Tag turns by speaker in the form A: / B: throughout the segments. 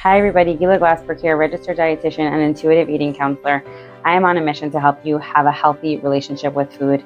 A: Hi everybody, Gila Glassberg here, registered dietitian and intuitive eating counselor. I am on a mission to help you have a healthy relationship with food.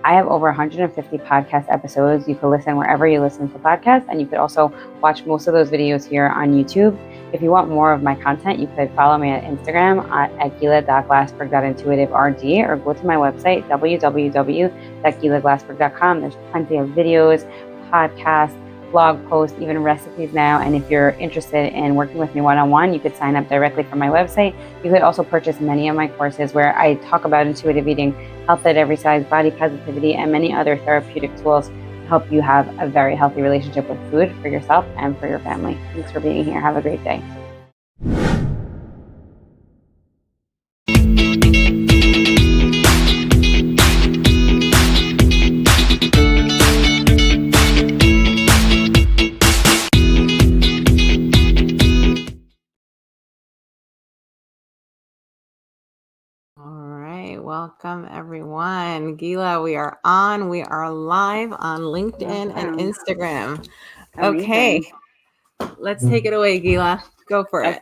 A: I have over 150 podcast episodes. You can listen wherever you listen to podcasts, and you could also watch most of those videos here on YouTube. If you want more of my content, you could follow me at Instagram at gila.glassberg.intuitiverd or go to my website, www.gilaglassberg.com. There's plenty of videos, podcasts, blog posts, even recipes now. And if you're interested in working with me one-on-one, you could sign up directly from my website. You could also purchase many of my courses where I talk about intuitive eating, health at every size, body positivity, and many other therapeutic tools to help you have a very healthy relationship with food for yourself and for your family. Thanks for being here. Have a great day.
B: Welcome everyone. Gila, we are live on LinkedIn and Instagram. Okay, let's take it away, Gila. Go for it.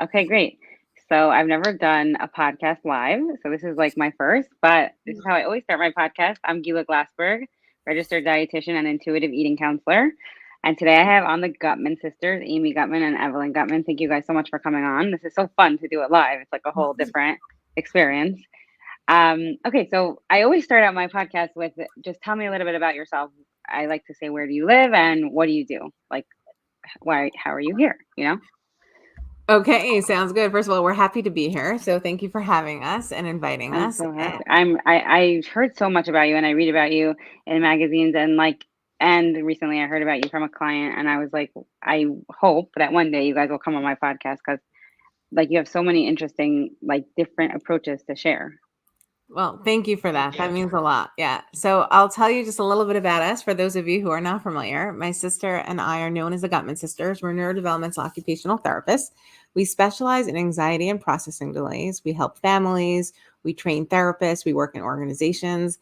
A: Okay, great. So I've never done a podcast live, so this is like my first, but this is how I always start my podcast. I'm Gila Glassberg, registered dietitian and intuitive eating counselor. And today I have on the Guttmann Sisters, Amy Guttmann and Evelyn Guttmann. Thank you guys so much for coming on. This is so fun to do it live. It's like a whole different experience. Okay, so I always start out my podcast with just tell me a little bit about yourself. I like to say, where do you live and what do you do? Like, how are you here?
B: Okay, sounds good. First of all, we're happy to be here. So thank you for having us and inviting
A: I'm
B: us.
A: so happy. I heard so much about you and I read about you in magazines and recently I heard about you from a client and I was like, I hope that one day you guys will come on my podcast because like you have so many interesting like different approaches to share.
B: Well, thank you for that. That means a lot. Yeah. So I'll tell you just a little bit about us for those of you who are not familiar. My sister and I are known as the Guttmann Sisters. We're neurodevelopmental occupational therapists. We specialize in anxiety and processing delays. We help families. We train therapists. We work in organizations.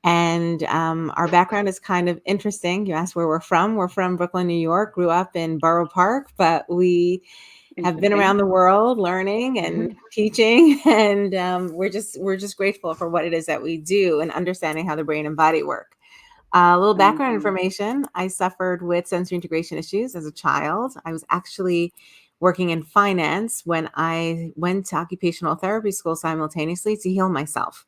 B: And our background is kind of interesting. You asked where we're from. We're from Brooklyn, New York, grew up in Borough Park, but we have been around the world learning and teaching, and we're just grateful for what it is that we do and understanding how the brain and body work. A little background information. I suffered with sensory integration issues as a child. I was actually working in finance when I went to occupational therapy school simultaneously to heal myself.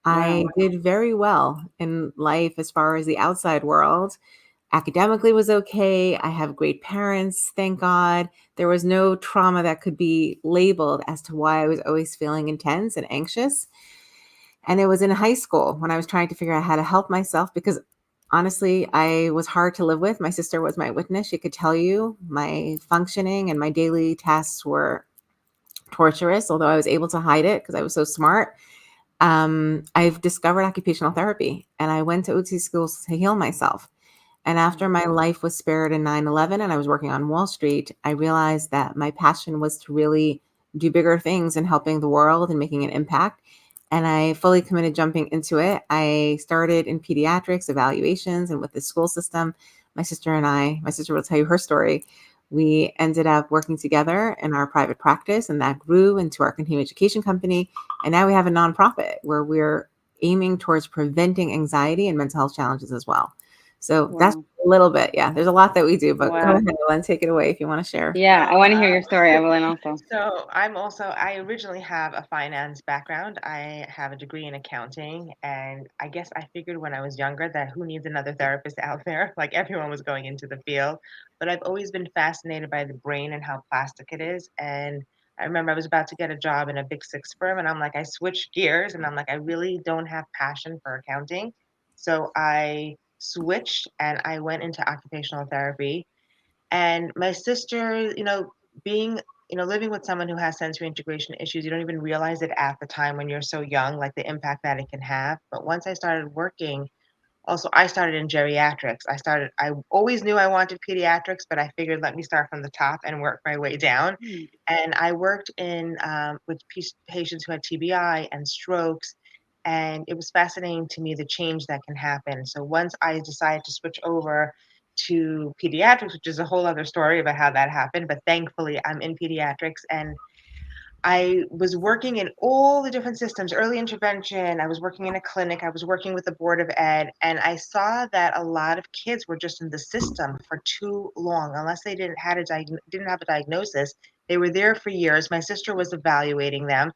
B: I did very well in life as far as the outside world. Academically was okay. I have great parents, thank God. There was no trauma that could be labeled as to why I was always feeling intense and anxious. And it was in high school when I was trying to figure out how to help myself because honestly, I was hard to live with. My sister was my witness. She could tell you my functioning and my daily tasks were torturous, although I was able to hide it because I was so smart. I've discovered occupational therapy and I went to OT schools to heal myself. And after my life was spared in 9/11 and I was working on Wall Street, I realized that my passion was to really do bigger things and helping the world and making an impact. And I fully committed jumping into it. I started in pediatrics evaluations and with the school system. My sister will tell you her story. We ended up working together in our private practice and that grew into our continuing education company. And now we have a nonprofit where we're aiming towards preventing anxiety and mental health challenges as well. So that's a little bit. Yeah, there's a lot that we do, but go ahead, Evelyn, take it away if you want to share.
A: Yeah, I want to hear your story, Evelyn, also.
C: So I originally have a finance background. I have a degree in accounting, and I guess I figured when I was younger that who needs another therapist out there? Like everyone was going into the field. But I've always been fascinated by the brain and how plastic it is. And I remember I was about to get a job in a big six firm, and I'm like, I switched gears, and I'm like, I really don't have passion for accounting. So I switched and I went into occupational therapy. And my sister, being, living with someone who has sensory integration issues, you don't even realize it at the time when you're so young, like the impact that it can have. But once I started working, also I started in geriatrics. I always knew I wanted pediatrics, but I figured let me start from the top and work my way down. And I worked in with patients who had TBI and strokes. And it was fascinating to me the change that can happen. So once I decided to switch over to pediatrics, which is a whole other story about how that happened. But thankfully, I'm in pediatrics, and I was working in all the different systems, early intervention. I was working in a clinic. I was working with the Board of Ed, and I saw that a lot of kids were just in the system for too long, unless they didn't have a diagnosis. They were there for years. My sister was evaluating them,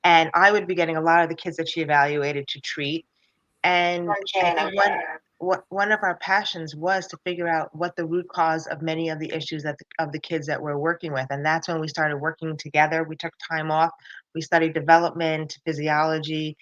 C: and I would be getting a lot of the kids that she evaluated to treat. And I think one of our passions was to figure out what the root cause of many of the issues of the kids that we're working with. And that's when we started working together. We took time off. We studied development, physiology,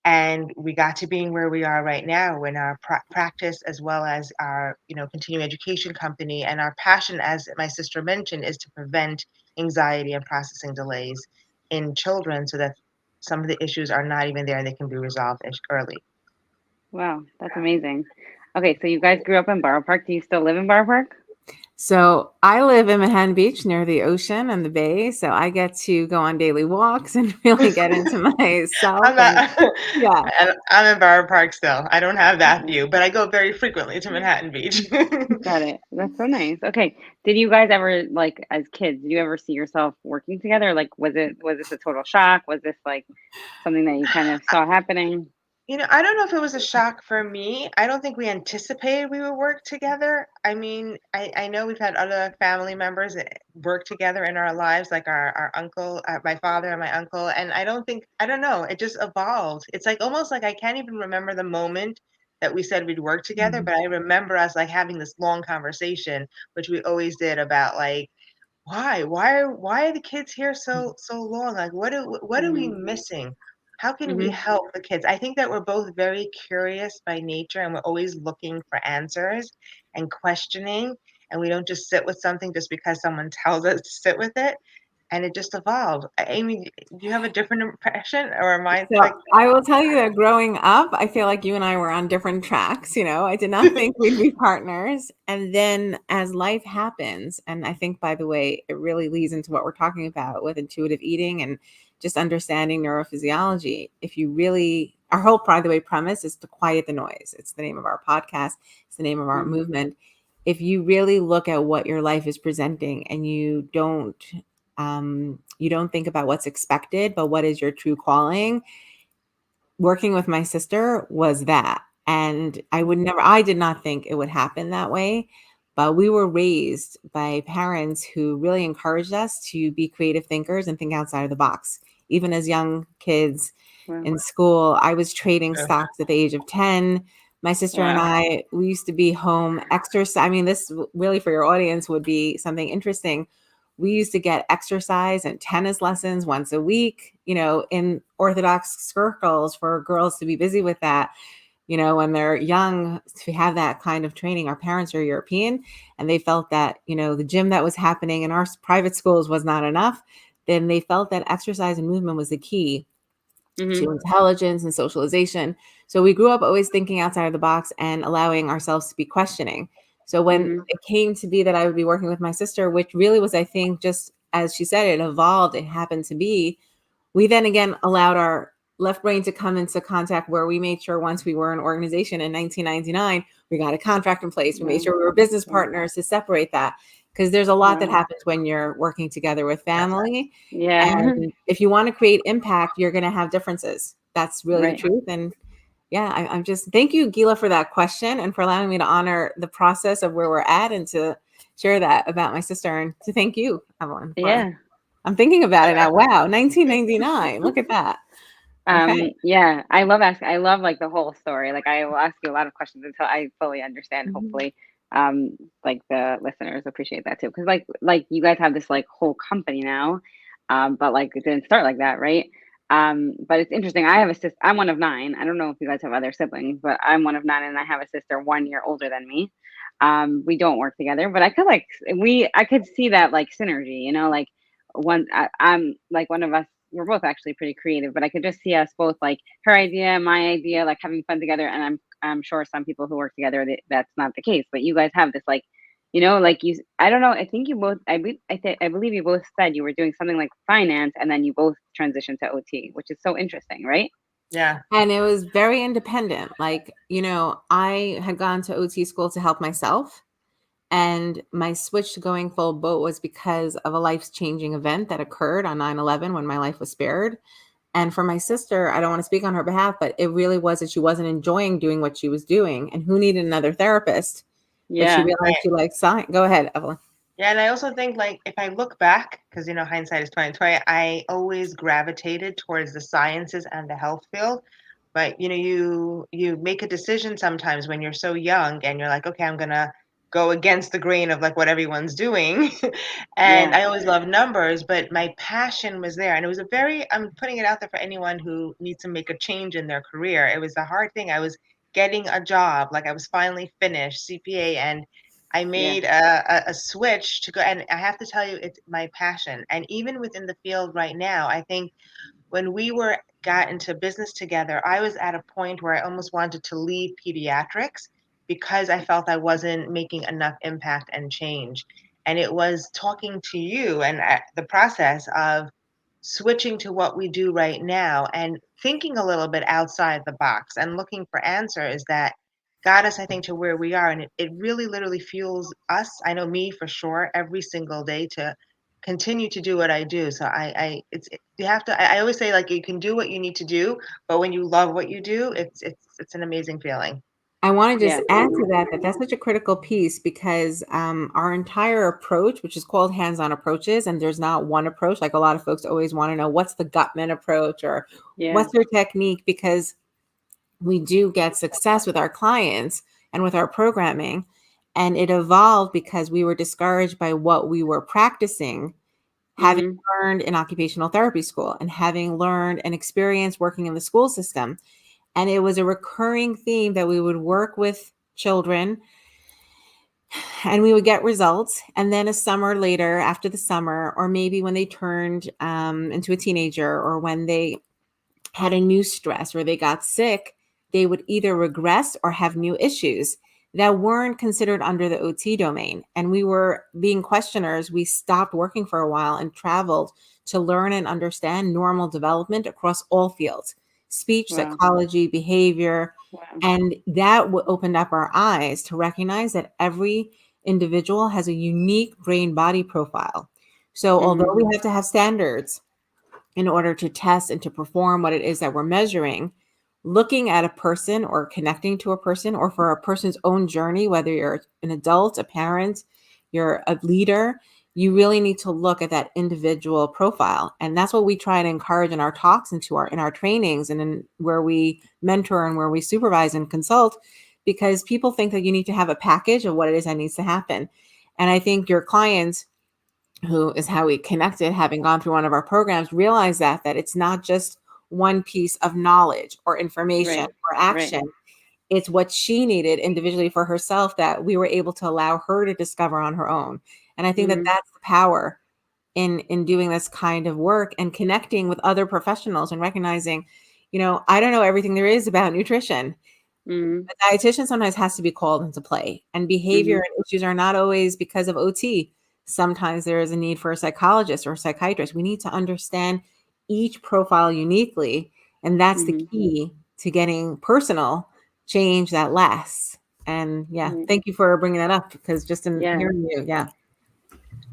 C: and we got to being where we are right now in our practice, as well as our, continuing education company. And our passion, as my sister mentioned, is to prevent anxiety and processing delays in children, so that some of the issues are not even there and they can be resolved early.
A: Wow, that's amazing. Okay, so you guys grew up in Borough Park. Do you still live in Borough Park?
B: So I live in Manhattan Beach near the ocean and the bay. So I get to go on daily walks and really get into myself.
C: I'm
B: And
C: not,
B: yeah.
C: and I'm in Borough Park still. I don't have that view, but I go very frequently to Manhattan Beach.
A: Got it. That's so nice. Okay. Did you guys ever, like, as kids, did you ever see yourself working together? Like, was this a total shock? Was this like something that you kind of saw happening?
C: I don't know if it was a shock for me. I don't think we anticipated we would work together. I mean, I know we've had other family members that work together in our lives, like our uncle, my father and my uncle. And I don't know, it just evolved. It's like almost like I can't even remember the moment that we said we'd work together, but I remember us like having this long conversation, which we always did, about like, why are the kids here so long? Like, what are we
A: Mm-hmm.
C: missing? How can we
A: Mm-hmm.
C: help the kids? I think that we're both very curious by nature, and we're always looking for answers and questioning, and we don't just sit with something just because someone tells us to sit with it. And it just evolved. Amy, do you have a different impression, or am I
B: So
C: like?
B: I will tell you that growing up, I feel like you and I were on different tracks. I did not think we'd be partners. And then as life happens, and I think, by the way, it really leads into what we're talking about with intuitive eating and just understanding neurophysiology. If you really, our whole, by the way, premise is to quiet the noise. It's the name of our podcast. It's the name of our
A: Mm-hmm.
B: movement. If you really look at what your life is presenting and you don't think about what's expected, but what is your true calling. Working with my sister was that. And I did not think it would happen that way. But we were raised by parents who really encouraged us to be creative thinkers and think outside of the box. Even as young kids
A: Wow.
B: in school, I was trading
C: Yeah.
B: stocks at the age of 10. My sister and
A: Wow.
B: we used to be home exercise. I mean, this really for your audience would be something interesting. We used to get exercise and tennis lessons once a week, in Orthodox circles for girls to be busy with that. When they're young, to have that kind of training. Our parents are European, and they felt that, the gym that was happening in our private schools was not enough. Then they felt that exercise and movement was the key
A: Mm-hmm.
B: to intelligence and socialization. So we grew up always thinking outside of the box and allowing ourselves to be questioning. So when
A: Mm-hmm.
B: it came to be that I would be working with my sister, which really was, I think, just as she said, it evolved, it happened to be, we then again allowed our left brain to come into contact, where we made sure once we were an organization in 1999, we got a contract in place. We made
A: Wow.
B: sure we were business
A: Wow.
B: partners to separate that, because there's a lot that
A: Wow.
B: happens when you're working together with family.
A: Yeah.
B: And if you want to create impact, you're going to have differences. That's really the
A: Right.
B: truth. And yeah, I'm just, thank you, Gila, for that question and for allowing me to honor the process of where we're at and to share that about my sister, and to thank you, Evelyn, for,
A: Yeah.
B: I'm thinking about it now. Wow, 1999. Look at that. Okay.
A: Yeah, I love asking. I love like the whole story. Like I will ask you a lot of questions until I fully understand.
B: Mhm.
A: Hopefully, like the listeners appreciate that too. Because like you guys have this like whole company now, but like it didn't start like that, right? But it's interesting. I have a sister. I'm one of nine. I don't know if you guys have other siblings, but I'm one of nine, and I have a sister 1 year older than me. We don't work together, but I could like I could see that like synergy. Like I'm like one of us, we're both actually pretty creative, but I could just see us both like her idea, my idea, like having fun together. And I'm sure some people who work together that's not the case, but you guys have this like, like I don't know. I think you both, I believe you both said you were doing something like finance, and then you both transitioned to OT, which is so interesting, right?
C: Yeah.
B: And it was very independent. Like, I had gone to OT school to help myself. And my switch to going full boat was because of a life-changing event that occurred on 9/11 when my life was spared. And for my sister, I don't want to speak on her behalf, but it really was that she wasn't enjoying doing what she was doing. And who needed another therapist? But she
A: Yeah.
B: realized she liked science. Go ahead, Evelyn.
C: Yeah, and I also think like if I look back, because hindsight is 2020, I always gravitated towards the sciences and the health field. But you make a decision sometimes when you're so young and you're like, okay, I'm gonna go against the grain of like what everyone's doing. And
A: Yeah.
C: I always love numbers, but my passion was there. And it was I'm putting it out there for anyone who needs to make a change in their career. It was a hard thing. I was getting a job, like I was finally finished CPA, and I
A: Yeah.
C: made a switch to go. And I have to tell you, it's my passion. And even within the field right now, I think when we got into business together, I was at a point where I almost wanted to leave pediatrics because I felt I wasn't making enough impact and change. And it was talking to you and the process of switching to what we do right now and thinking a little bit outside the box and looking for answers that got us, I think, to where we are. And it really literally fuels us. I know me for sure every single day to continue to do what I do. So you have to, I always say like you can do what you need to do, but when you love what you do, it's an amazing feeling.
B: I want to just
A: Yeah.
B: add to that that's such a critical piece because our entire approach, which is called hands-on approaches, and there's not one approach. Like a lot of folks always want to know what's the Guttmann approach or
A: Yeah.
B: what's your technique, because we do get success with our clients and with our programming. And it evolved because we were discouraged by what we were practicing, having
A: Mm-hmm.
B: learned in occupational therapy school and having learned and experienced working in the school system. And it was a recurring theme that we would work with children and we would get results. And then a summer later, after the summer, or maybe when they turned into a teenager, or when they had a new stress or they got sick, they would either regress or have new issues that weren't considered under the OT domain. And we were being questioners. We stopped working for a while and traveled to learn and understand normal development across all fields: speech,
A: Wow.
B: psychology, behavior.
A: Wow.
B: And that opened up our eyes to recognize that every individual has a unique brain body profile. So, although
A: Mm-hmm.
B: we have to have standards in order to test and to perform what it is that we're measuring, looking at a person or connecting to a person, or for a person's own journey, whether you're an adult, a parent, you're a leader, you really need to look at that individual profile. And that's what we try and encourage in our talks and in our trainings and in where we mentor and where we supervise and consult, because people think that you need to have a package of what it is that needs to happen. And I think your clients, who is how we connected, having gone through one of our programs, realize that it's not just one piece of knowledge or information
A: Right.
B: or
A: Right.
B: action. It's what she needed individually for herself that we were able to allow her to discover on her own. And I think that
A: Mm-hmm.
B: that's the power in doing this kind of work and connecting with other professionals and recognizing, I don't know everything there is about nutrition.
A: Mm-hmm.
B: A dietitian sometimes has to be called into play, and behavior
A: Mm-hmm.
B: and issues are not always because of OT. Sometimes there is a need for a psychologist or a psychiatrist. We need to understand each profile uniquely, and that's the
A: Mm-hmm.
B: key to getting personal change that lasts. And yeah,
A: Right.
B: thank you for bringing that up, because just in
A: Yeah.
B: hearing you, yeah.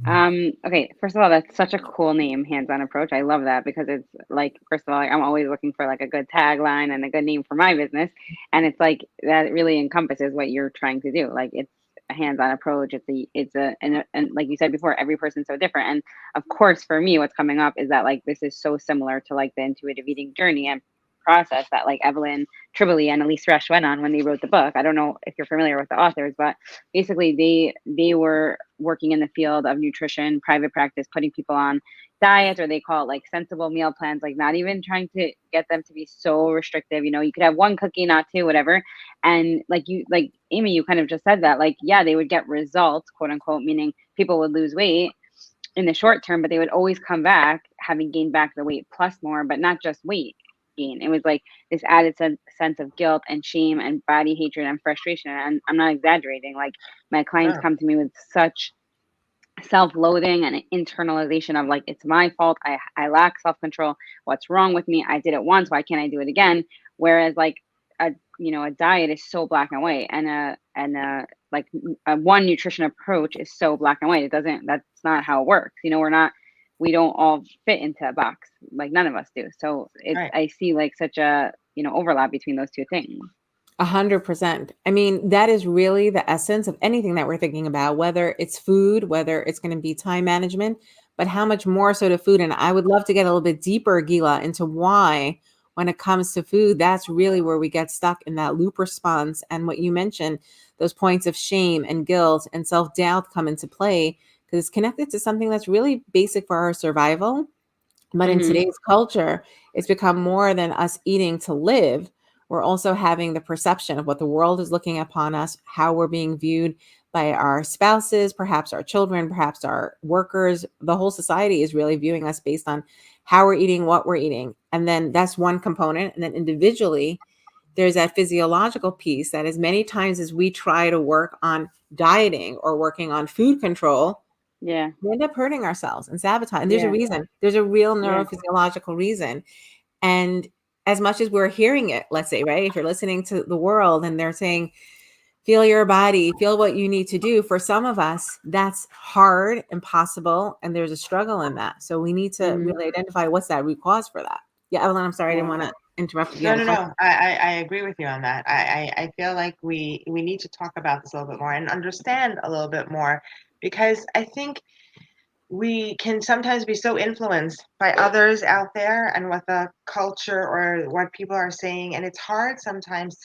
A: Okay, first of all, that's such a cool name, hands-on approach. I love that because it's like, first of all, like, I'm always looking for like a good tagline and a good name for my business. And it's like that really encompasses what you're trying to do. Like it's a hands-on approach. And like you said before, every person's so different. And of course, for me, what's coming up is that like this is so similar to like the intuitive eating journey and process that like Evelyn Tribole and Elise Resch went on when they wrote the book. I don't know if you're familiar with the authors, but basically they were working in the field of nutrition, private practice, putting people on diets, or they call it like sensible meal plans, like not even trying to get them to be so restrictive. You could have one cookie, not two, whatever. And like Amy, you kind of just said that, like, yeah, they would get results, quote unquote, meaning people would lose weight in the short term, but they would always come back having gained back the weight plus more, but not just weight gain. It was like this added sense of guilt and shame and body hatred and frustration. And I'm not exaggerating. Like my clients
C: Oh,
A: come to me with such self-loathing and internalization of like, it's my fault. I lack self-control. What's wrong with me? I did it once. Why can't I do it again? Whereas like a a diet is so black and white, and a like a one nutrition approach is so black and white. That's not how it works. We don't all fit into a box. Like none of us do. So
C: Right.
A: I see like such a overlap between those two things.
B: 100%. I mean, that is really the essence of anything that we're thinking about, whether it's food, whether it's going to be time management, but how much more so to food. And I would love to get a little bit deeper, Gila, into why, when it comes to food, that's really where we get stuck in that loop response. And what you mentioned, those points of shame and guilt and self doubt come into play because it's connected to something that's really basic for our survival. But in
A: Hmm.
B: today's culture, it's become more than us eating to live. We're also having the perception of what the world is looking upon us, how we're being viewed by our spouses, perhaps our children, perhaps our workers. The whole society is really viewing us based on how we're eating, what we're eating. And then that's one component. And then individually, there's that physiological piece that as many times as we try to work on dieting or working on food control,
A: Yeah.
B: we end up hurting ourselves and sabotage. And there's a
A: Yeah.
B: reason. There's a real
A: Yeah.
B: neurophysiological reason. And as much as we're hearing it, let's say, right? If you're listening to the world and they're saying, feel your body, feel what you need to do. For some of us, that's hard, impossible, and there's a struggle in that. So we need to
A: Hmm.
B: really identify what's that root cause for that. Yeah, Evelyn, I'm sorry, I didn't
A: Yeah.
B: want to interrupt if you
C: No,
B: had a
C: no,
B: question.
C: no. I agree with you on that. I feel like we need to talk about this a little bit more and understand a little bit more because I think we can sometimes be so influenced by others out there and what the culture or what people are saying, and it's hard sometimes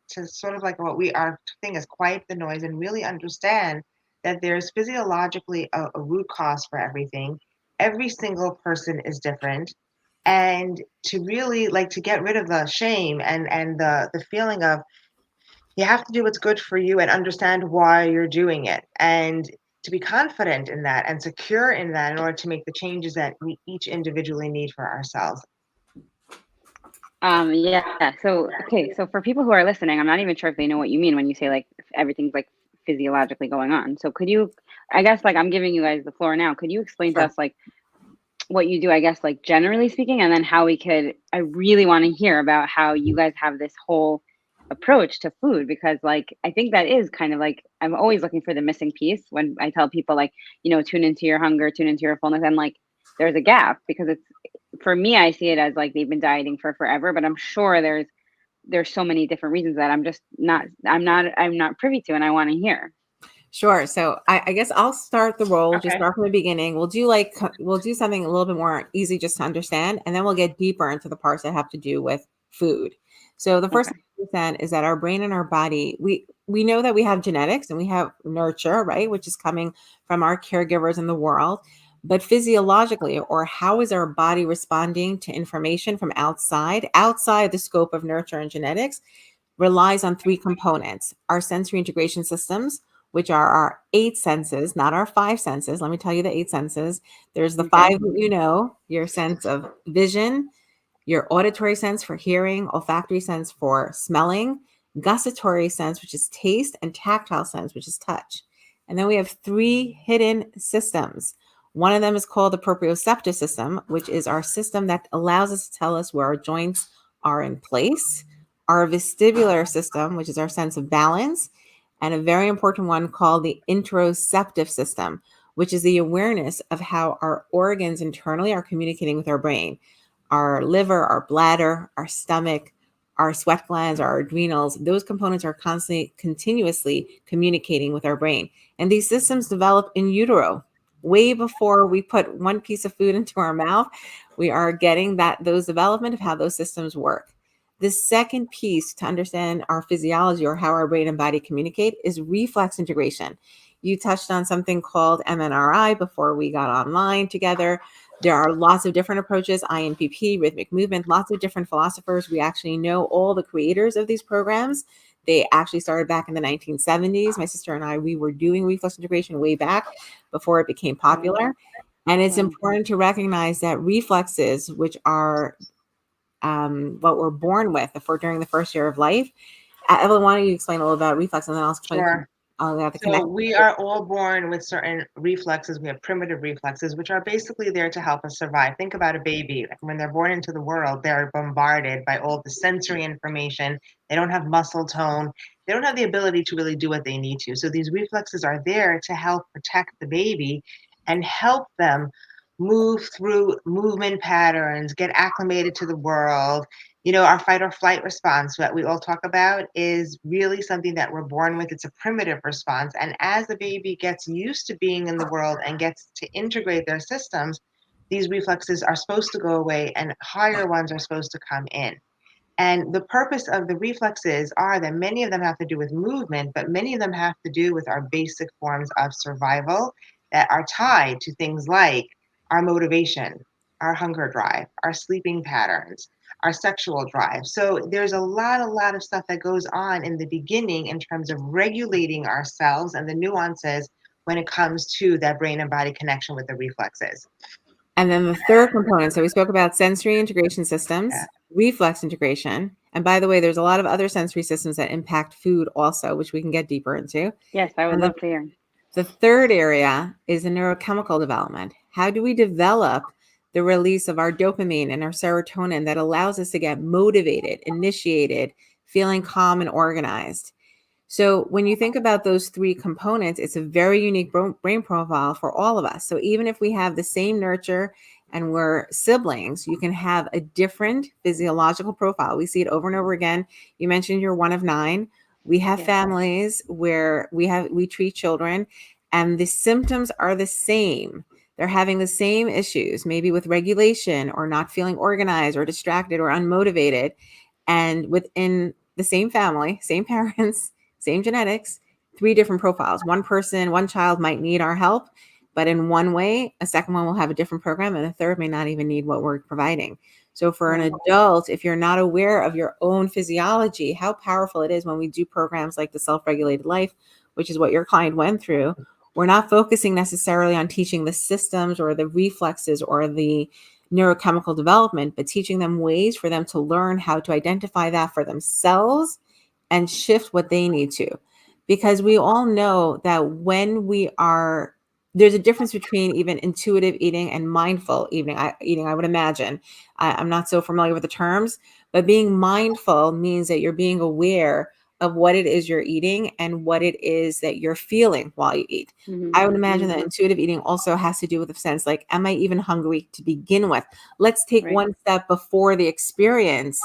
C: to sort of like what we are thing is quiet the noise and really understand that there's physiologically a root cause for everything. Every single person is different, and to really like to get rid of the shame and the feeling of you have to do what's good for you and understand why you're doing it and to be confident in that and secure in that in order to make the changes that we each individually need for ourselves.
A: Yeah. So, okay. So for people who are listening, I'm not even sure if they know what you mean when you say like everything's like physiologically going on. So could you, I guess like I'm giving you guys the floor now. Could you explain to
B: Sure.
A: us like what you do, I guess, like generally speaking, and then how I really want to hear about how you guys have this whole approach to food because like I think that is kind of like I'm always looking for the missing piece when I tell people like, tune into your hunger, tune into your fullness, and like there's a gap because it's for me, I see it as like they've been dieting for forever, but I'm sure there's so many different reasons that I'm not privy to and I want to hear.
B: Sure. So I guess I'll start the role, just
C: Okay.
B: start from the beginning. We'll do something a little bit more easy just to understand, and then we'll get deeper into the parts that have to do with food. So the first
A: Okay.
B: thing to understand is that our brain and our body, we know that we have genetics and we have nurture, right, which is coming from our caregivers in the world. But physiologically, or how is our body responding to information from outside the scope of nurture and genetics, relies on three components: our sensory integration systems, which are our eight senses, not our five senses. Let me tell you the eight senses. There's the
A: Okay.
B: five that your sense of vision, your auditory sense for hearing, olfactory sense for smelling, gustatory sense, which is taste, and tactile sense, which is touch. And then we have three hidden systems. One of them is called the proprioceptive system, which is our system that allows us to tell us where our joints are in place. Our vestibular system, which is our sense of balance, and a very important one called the interoceptive system, which is the awareness of how our organs internally are communicating with our brain. Our liver, our bladder, our stomach, our sweat glands, our adrenals, those components are constantly, continuously communicating with our brain. And these systems develop in utero. Way before we put one piece of food into our mouth, we are getting those development of how those systems work. The second piece to understand our physiology or how our brain and body communicate is reflex integration. You touched on something called MNRI before we got online together. There are lots of different approaches, INPP, rhythmic movement, lots of different philosophers. We actually know all the creators of these programs. They actually started back in the 1970s. My sister and I, we were doing reflex integration way back before it became popular. And it's
A: Wow.
B: important to recognize that reflexes, which are what we're born with during the first year of life. Evelyn, why don't you explain a little about reflex and then I'll explain.
C: Sure.
B: Oh, yeah, the
C: So
B: connect.
C: we are all born with certain reflexes. We have primitive reflexes, which are basically there to help us survive. Think about a baby. When they're born into the world, they're bombarded by all the sensory information. They don't have muscle tone. They don't have the ability to really do what they need to. So these reflexes are there to help protect the baby and help them move through movement patterns, get acclimated to the world. Our fight or flight response that we all talk about is really something that we're born with. It's a primitive response. And as the baby gets used to being in the world and gets to integrate their systems, these reflexes are supposed to go away and higher ones are supposed to come in. And the purpose of the reflexes are that many of them have to do with movement, but many of them have to do with our basic forms of survival that are tied to things like our motivation, our hunger drive, our sleeping patterns, our sexual drive. So there's a lot of stuff that goes on in the beginning in terms of regulating ourselves and the nuances when it comes to that brain and body connection with the reflexes.
B: And then the third component, so we spoke about sensory integration
C: Yeah.
B: systems, reflex integration. And by the way, there's a lot of other sensory systems that impact food also, which we can get deeper into.
A: Yes, I would
B: And then
A: love to hear.
B: the third area is the neurochemical development. How do we develop the release of our dopamine and our serotonin that allows us to get motivated, initiated, feeling calm and organized? So when you think about those three components, it's a very unique brain profile for all of us. So even if we have the same nurture and we're siblings, you can have a different physiological profile. We see it over and over again. You mentioned you're one of 9. We have
A: Yeah.
B: families where we treat children and the symptoms are the same. They're having the same issues, maybe with regulation or not feeling organized or distracted or unmotivated. And within the same family, same parents, same genetics, 3 different profiles. One child might need our help, but in one way, a second one will have a different program, and a third may not even need what we're providing. So for an
A: Right.
B: adult, if you're not aware of your own physiology, how powerful it is when we do programs like the Self-Regulated Life, which is what your client went through. We're not focusing necessarily on teaching the systems or the reflexes or the neurochemical development, but teaching them ways for them to learn how to identify that for themselves and shift what they need to. Because we all know that when there's a difference between even intuitive eating and mindful eating. I would imagine. I'm not so familiar with the terms, but being mindful means that you're being aware of what it is you're eating and what it is that you're feeling while you eat.
A: Mm-hmm.
B: I would imagine
A: Mm-hmm.
B: that intuitive eating also has to do with the sense like, am I even hungry to begin with? Let's take
A: Right.
B: one step before the experience.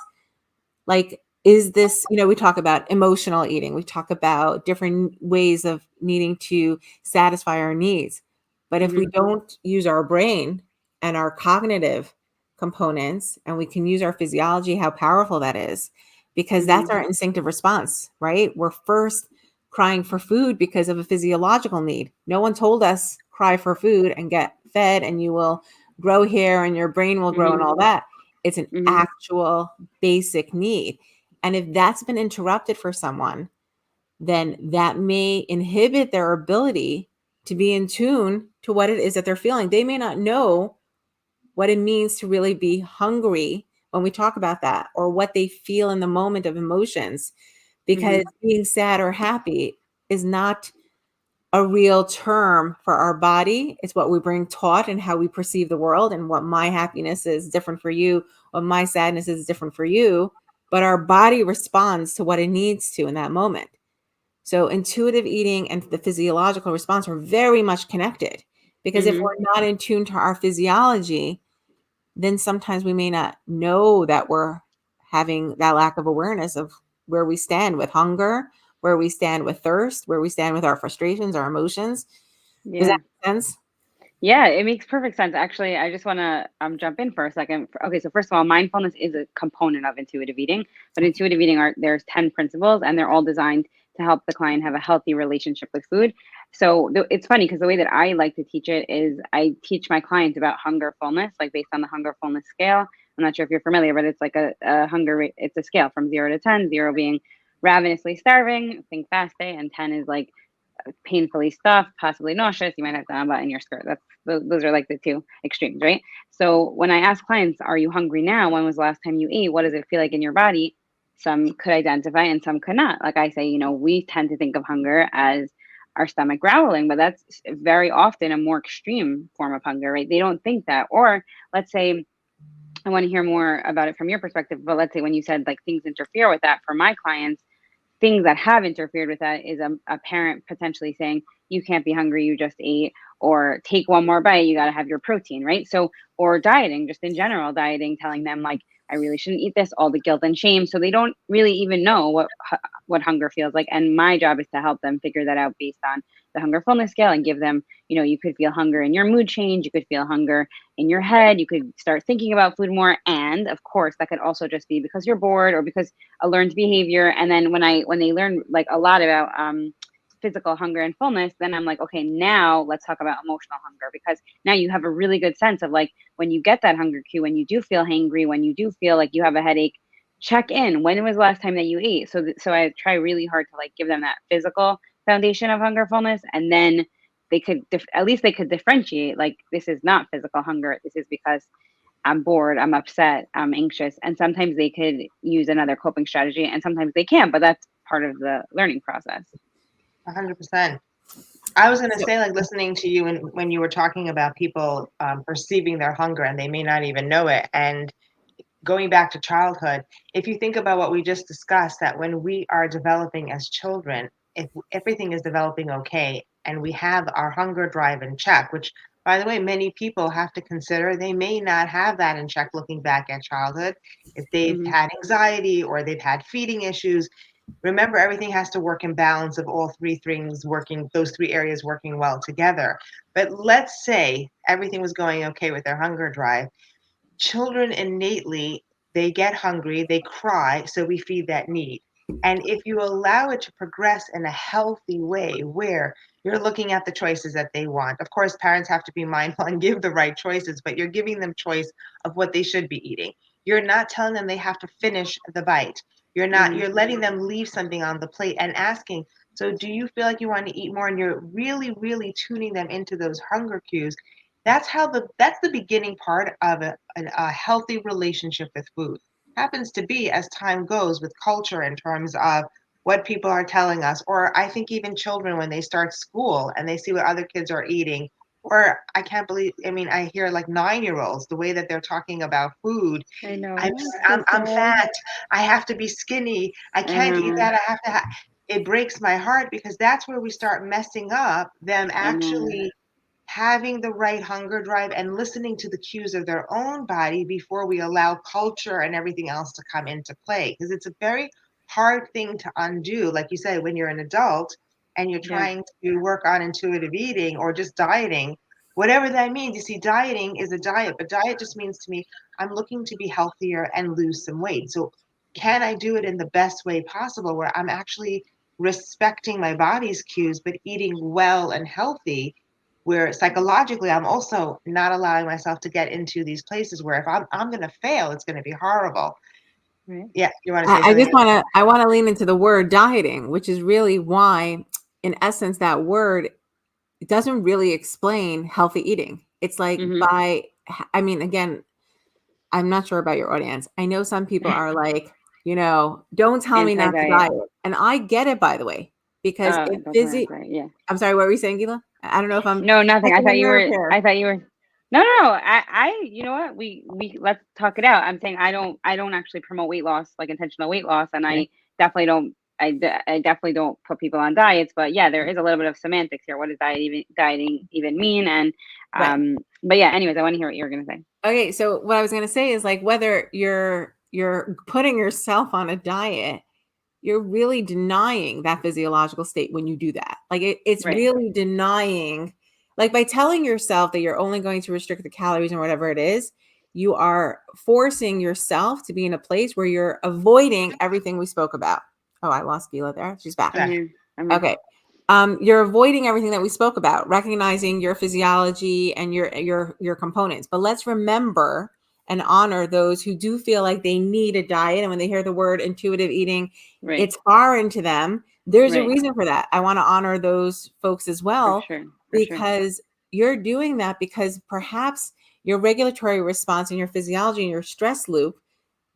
B: Like, is this, we talk about emotional eating, we talk about different ways of needing to satisfy our needs. But if we
A: Mm-hmm.
B: don't use our brain and our cognitive components and we can use our physiology, how powerful that is, because that's
A: Mm-hmm.
B: our instinctive response, right? We're first crying for food because of a physiological need. No one told us cry for food and get fed and you will grow hair and your brain will grow and all that. It's an
A: Mm-hmm.
B: actual basic need. And if that's been interrupted for someone, then that may inhibit their ability to be in tune to what it is that they're feeling. They may not know what it means to really be hungry when we talk about that, or what they feel in the moment of emotions, because being sad or happy is not a real term for our body. It's what we bring taught and how we perceive the world, and what my happiness is different for you, what my sadness is different for you. But our body responds to what it needs to in that moment. So intuitive eating and the physiological response are very much connected, because if
A: Mm-hmm.
B: we're not in tune to our physiology, then sometimes we may not know that we're having that lack of awareness of where we stand with hunger, where we stand with thirst, where we stand with our frustrations, our emotions. Does that
A: Yeah.
B: make sense?
A: Yeah, it makes perfect sense. Actually, I just want to jump in for a second. Okay, so first of all, mindfulness is a component of intuitive eating, but intuitive eating there's 10 principles and they're all designed to help the client have a healthy relationship with food. So it's funny because the way that I like to teach it is I teach my clients about hunger fullness, like based on the hunger fullness scale. I'm not sure if you're familiar, but it's like a hunger rate. It's a scale from 0 to 10, 0 being ravenously starving, think fast day, and 10 is like painfully stuffed, possibly nauseous. You might have to unbutton your skirt. Those are like the two extremes, right? So when I ask clients, "Are you hungry now? When was the last time you ate? What does it feel like in your body?" Some could identify and some could not. Like I say, we tend to think of hunger as our stomach growling, but that's very often a more extreme form of hunger, right? They don't think that. Or let's say, I want to hear more about it from your perspective, but let's say when you said like things interfere with that, for my clients, things that have interfered with that is a parent potentially saying, you can't be hungry, you just ate, or take one more bite, you got to have your protein, right? So, or dieting, just in general, dieting, telling them like, I really shouldn't eat this, all the guilt and shame. So they don't really even know what hunger feels like. And my job is to help them figure that out based on the hunger fullness scale and give them, you could feel hunger in your mood change, you could feel hunger in your head, you could start thinking about food more. And of course, that could also just be because you're bored or because a learned behavior. And then when they learn like a lot about physical hunger and fullness, then I'm like, okay, now let's talk about emotional hunger, because now you have a really good sense of like when you get that hunger cue, when you do feel hangry, when you do feel like you have a headache, check in. When was the last time that you ate? So I try really hard to like give them that physical foundation of hunger fullness, and then they could at least they could differentiate like, this is not physical hunger, this is because I'm bored, I'm upset, I'm anxious. And sometimes they could use another coping strategy and sometimes they can't, but that's part of the learning process.
C: 100%. I was going to say, like, listening to you and when you were talking about people perceiving their hunger and they may not even know it. And going back to childhood, if you think about what we just discussed, that when we are developing as children, if everything is developing okay and we have our hunger drive in check, which, by the way, many people have to consider they may not have that in check looking back at childhood. If they've had anxiety or they've had feeding issues, remember, everything has to work in balance of all three things working, those three areas working well together. But let's say everything was going okay with their hunger drive. Children innately, they get hungry, they cry, so we feed that need. And if you allow it to progress in a healthy way where you're looking at the choices that they want, of course, parents have to be mindful and give the right choices, but you're giving them choice of what they should be eating. You're not telling them they have to finish the bite. You're letting them leave something on the plate and asking, so do you feel like you want to eat more? And you're really, really tuning them into those hunger cues. That's the beginning part of a healthy relationship with food. Happens to be as time goes with culture in terms of what people are telling us, or I think even children when they start school and they see what other kids are eating, or I can't believe, I mean, I hear like 9-year-olds, the way that they're talking about food.
A: I know.
C: I'm fat. I have to be skinny. I can't eat that. I have to. It breaks my heart because that's where we start messing up them actually having the right hunger drive and listening to the cues of their own body before we allow culture and everything else to come into play. Because it's a very hard thing to undo. Like you said, when you're an adult and you're trying to work on intuitive eating or just dieting, whatever that means. You see, dieting is a diet, but diet just means to me, I'm looking to be healthier and lose some weight. So can I do it in the best way possible where I'm actually respecting my body's cues, but eating well and healthy, where psychologically I'm also not allowing myself to get into these places where if I'm going to fail, it's going to be horrible.
A: Right.
C: Yeah, you want to say
B: I
C: something?
B: just want to lean into the word dieting, which is really why, in essence, that word, it doesn't really explain healthy eating. It's like I mean, again, I'm not sure about your audience. I know some people are like, don't tell me not to
A: Anti-diet.
B: diet. And I get it, by the way, because
A: It doesn't right. Yeah.
B: I'm sorry, what were you saying, Gila? I don't know if I'm
A: No, nothing.
B: catching a nerve here.
A: I thought you were. No, no, no. You know what? We let's talk it out. I'm saying I don't actually promote weight loss, like intentional weight loss, and I definitely don't. I definitely don't put people on diets, but yeah, there is a little bit of semantics here. What does dieting even mean? And but yeah. Anyways, I want to hear what you're gonna say.
B: Okay, so what I was gonna say is like whether you're putting yourself on a diet, you're really denying that physiological state when you do that. Like it's really denying, like by telling yourself that you're only going to restrict the calories and whatever it is, you are forcing yourself to be in a place where you're avoiding everything we spoke about. Oh, I lost Gila there. She's back.
A: I'm here.
B: Okay. You're avoiding everything that we spoke about, recognizing your physiology and your components. But let's remember and honor those who do feel like they need a diet. And when they hear the word intuitive eating, it's foreign to them. There's a reason for that. I want to honor those folks as well, because you're doing that because perhaps your regulatory response and your physiology and your stress loop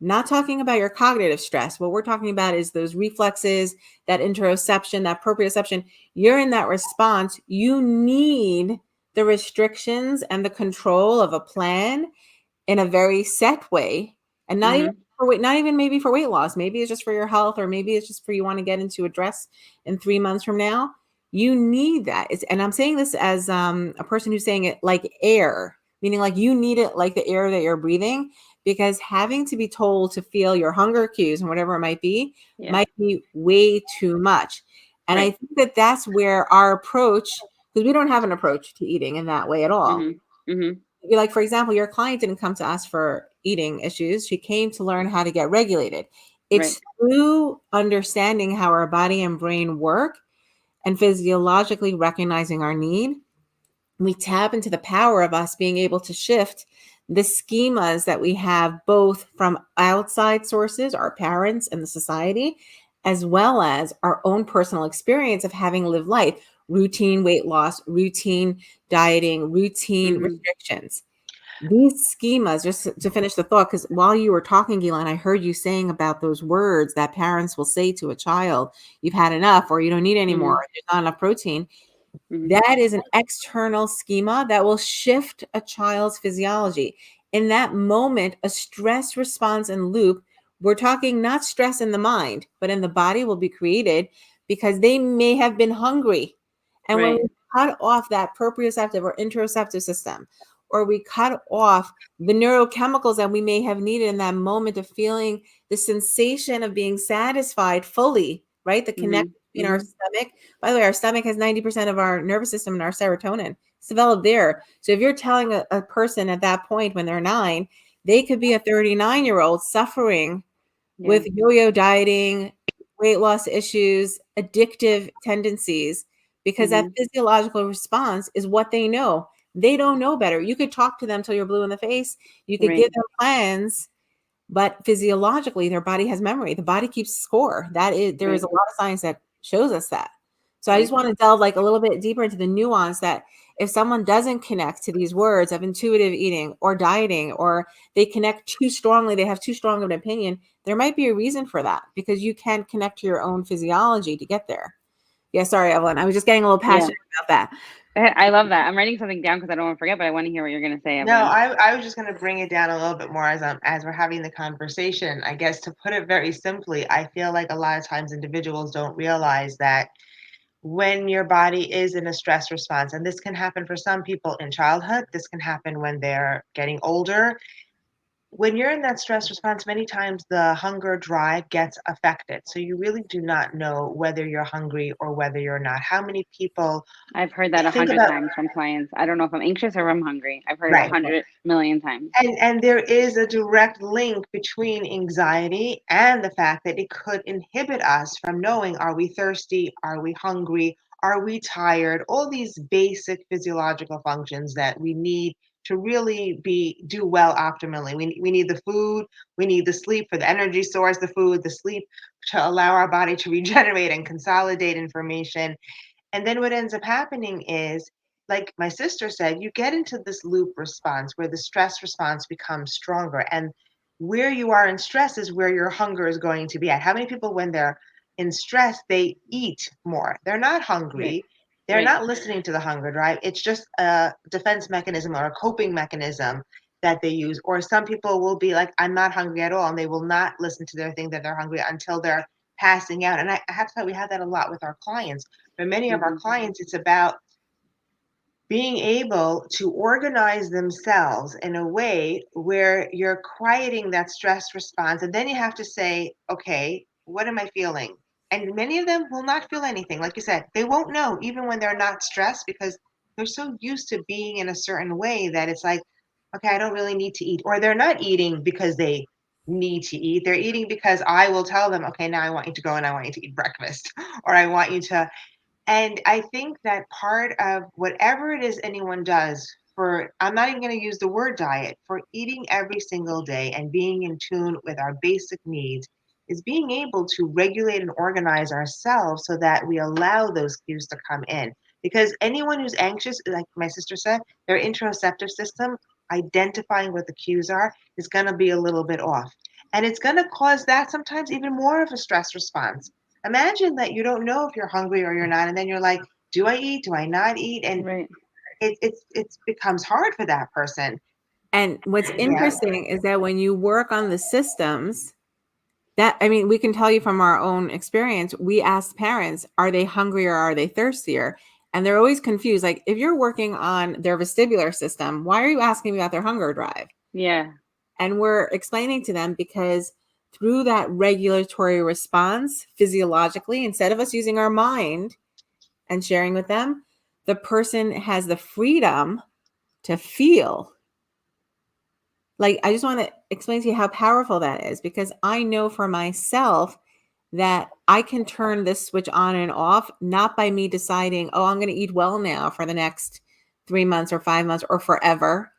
B: Not talking about your cognitive stress. What we're talking about is those reflexes, that interoception, that proprioception. You're in that response. You need the restrictions and the control of a plan in a very set way, and not even
A: Mm-hmm.
B: for weight, not even maybe for weight loss. Maybe it's just for your health, or maybe it's just for you want to get into a dress in 3 months from now. You need that. And I'm saying this as a person who's saying it like air, meaning like you need it like the air that you're breathing, because having to be told to feel your hunger cues and whatever it
A: Yeah.
B: might be way too much. And I
A: Right.
B: think that that's where our approach, because we don't have an approach to eating in that way at all.
A: Mm-hmm. Mm-hmm.
B: Like, for example, your client didn't come to us for eating issues. She came to learn how to get regulated.
A: Right.
B: It's through understanding how our body and brain work and physiologically recognizing our need, we tap into the power of us being able to shift the schemas that we have, both from outside sources, our parents and the society, as well as our own personal experience of having lived life, routine weight loss, routine dieting, routine
A: Mm-hmm.
B: restrictions. These schemas, just to finish the thought, because while you were talking, Gila, I heard you saying about those words that parents will say to a child, you've had enough, or you don't need any more,
A: Mm-hmm.
B: or there's not enough protein.
A: Mm-hmm.
B: That is an external schema that will shift a child's physiology. In that moment, a stress response and loop, we're talking not stress in the mind, but in the body, will be created because they may have been hungry. And when
A: Right.
B: we cut off that proprioceptive or interoceptive system, or we cut off the neurochemicals that we may have needed in that moment of feeling the sensation of being satisfied fully, right? The
A: Mm-hmm.
B: connection between our
A: Mm-hmm.
B: stomach. By the way, our stomach has 90% of our nervous system and our serotonin. It's developed there. So if you're telling a person at that point when they're 9, they could be a 39-year-old suffering
A: Yeah.
B: with yo-yo dieting, weight loss issues, addictive tendencies, because that
A: Mm-hmm.
B: physiological response is what they know. They don't know better. You could talk to them till you're blue in the face. You could
A: Right.
B: give them plans, but physiologically, their body has memory. The body keeps score. There is
A: Right.
B: a lot of science that shows us that. So I just
A: Right.
B: want to delve like a little bit deeper into the nuance that if someone doesn't connect to these words of intuitive eating or dieting, or they connect too strongly, they have too strong of an opinion, there might be a reason for that, because you can connect to your own physiology to get there. Yeah, sorry, Evelyn. I was just getting a little
A: Yeah.
B: passionate about that.
A: I love that. I'm writing something down because I don't want to forget, but I want to hear what you're going to say,
C: No,
A: Evelyn.
C: I was just going to bring it down a little bit more as we're having the conversation. I guess to put it very simply, I feel like a lot of times individuals don't realize that when your body is in a stress response, and this can happen for some people in childhood, this can happen when they're getting older. When you're in that stress response, many times the hunger drive gets affected. So you really do not know whether you're hungry or whether you're not. How many people
A: I've heard that a
C: think
A: hundred
C: about,
A: times from clients. I don't know if I'm anxious or if I'm hungry. I've heard it a
C: right?
A: hundred million times.
C: And there is a direct link between anxiety and the fact that it could inhibit us from knowing, are we thirsty? Are we hungry? Are we tired? All these basic physiological functions that we need to really do well optimally. We need the food, we need the sleep for the energy source, the food, the sleep to allow our body to regenerate and consolidate information. And then what ends up happening is, like my sister said, you get into this loop response where the stress response becomes stronger. And where you are in stress is where your hunger is going to be at. How many people, when they're in stress, they eat more? They're not
A: Right.
C: hungry. They're
A: Right.
C: not listening to the hunger drive. It's just a defense mechanism or a coping mechanism that they use. Or some people will be like, I'm not hungry at all. And they will not listen to their thing that they're hungry until they're passing out. And I have to say, we have that a lot with our clients. For many of our
A: Mm-hmm.
C: clients, it's about being able to organize themselves in a way where you're quieting that stress response. And then you have to say, okay, what am I feeling? And many of them will not feel anything. Like you said, they won't know even when they're not stressed, because they're so used to being in a certain way that it's like, okay, I don't really need to eat. Or they're not eating because they need to eat. They're eating because I will tell them, okay, now I want you to go and I want you to eat breakfast, or I want you to. And I think that part of whatever it is anyone does for, I'm not even going to use the word diet, for eating every single day and being in tune with our basic needs, is being able to regulate and organize ourselves so that we allow those cues to come in. Because anyone who's anxious, like my sister said, their interoceptive system, identifying what the cues are, is going to be a little bit off. And it's going to cause that sometimes even more of a stress response. Imagine that you don't know if you're hungry or you're not, and then you're like, do I eat? Do I not eat? And
A: Right.
C: it becomes hard for that person.
B: And what's
C: Yeah.
B: interesting is that when you work on the systems, that, I mean, we can tell you from our own experience, we ask parents, are they hungry or are they thirstier? And they're always confused. Like, if you're working on their vestibular system, why are you asking about their hunger drive?
A: Yeah.
B: And we're explaining to them because through that regulatory response, physiologically, instead of us using our mind and sharing with them, the person has the freedom to feel. Like, I just want to explain to you how powerful that is, because I know for myself that I can turn this switch on and off, not by me deciding, oh, I'm going to eat well now for the next 3 months or 5 months or forever.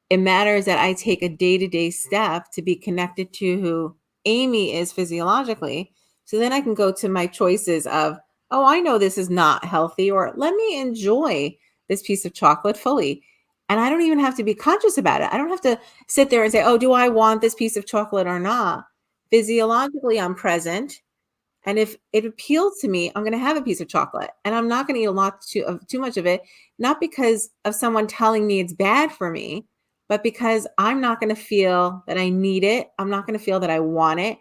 B: It matters that I take a day-to-day step to be connected to who Amy is physiologically. So then I can go to my choices of, oh, I know this is not healthy, or let me enjoy this piece of chocolate fully. And I don't even have to be conscious about it. I don't have to sit there and say, oh, do I want this piece of chocolate or not? Physiologically, I'm present. And if it appeals to me, I'm going to have a piece of chocolate, and I'm not going to eat a lot too much of it, not because of someone telling me it's bad for me, but because I'm not going to feel that I need it. I'm not going to feel that I want it.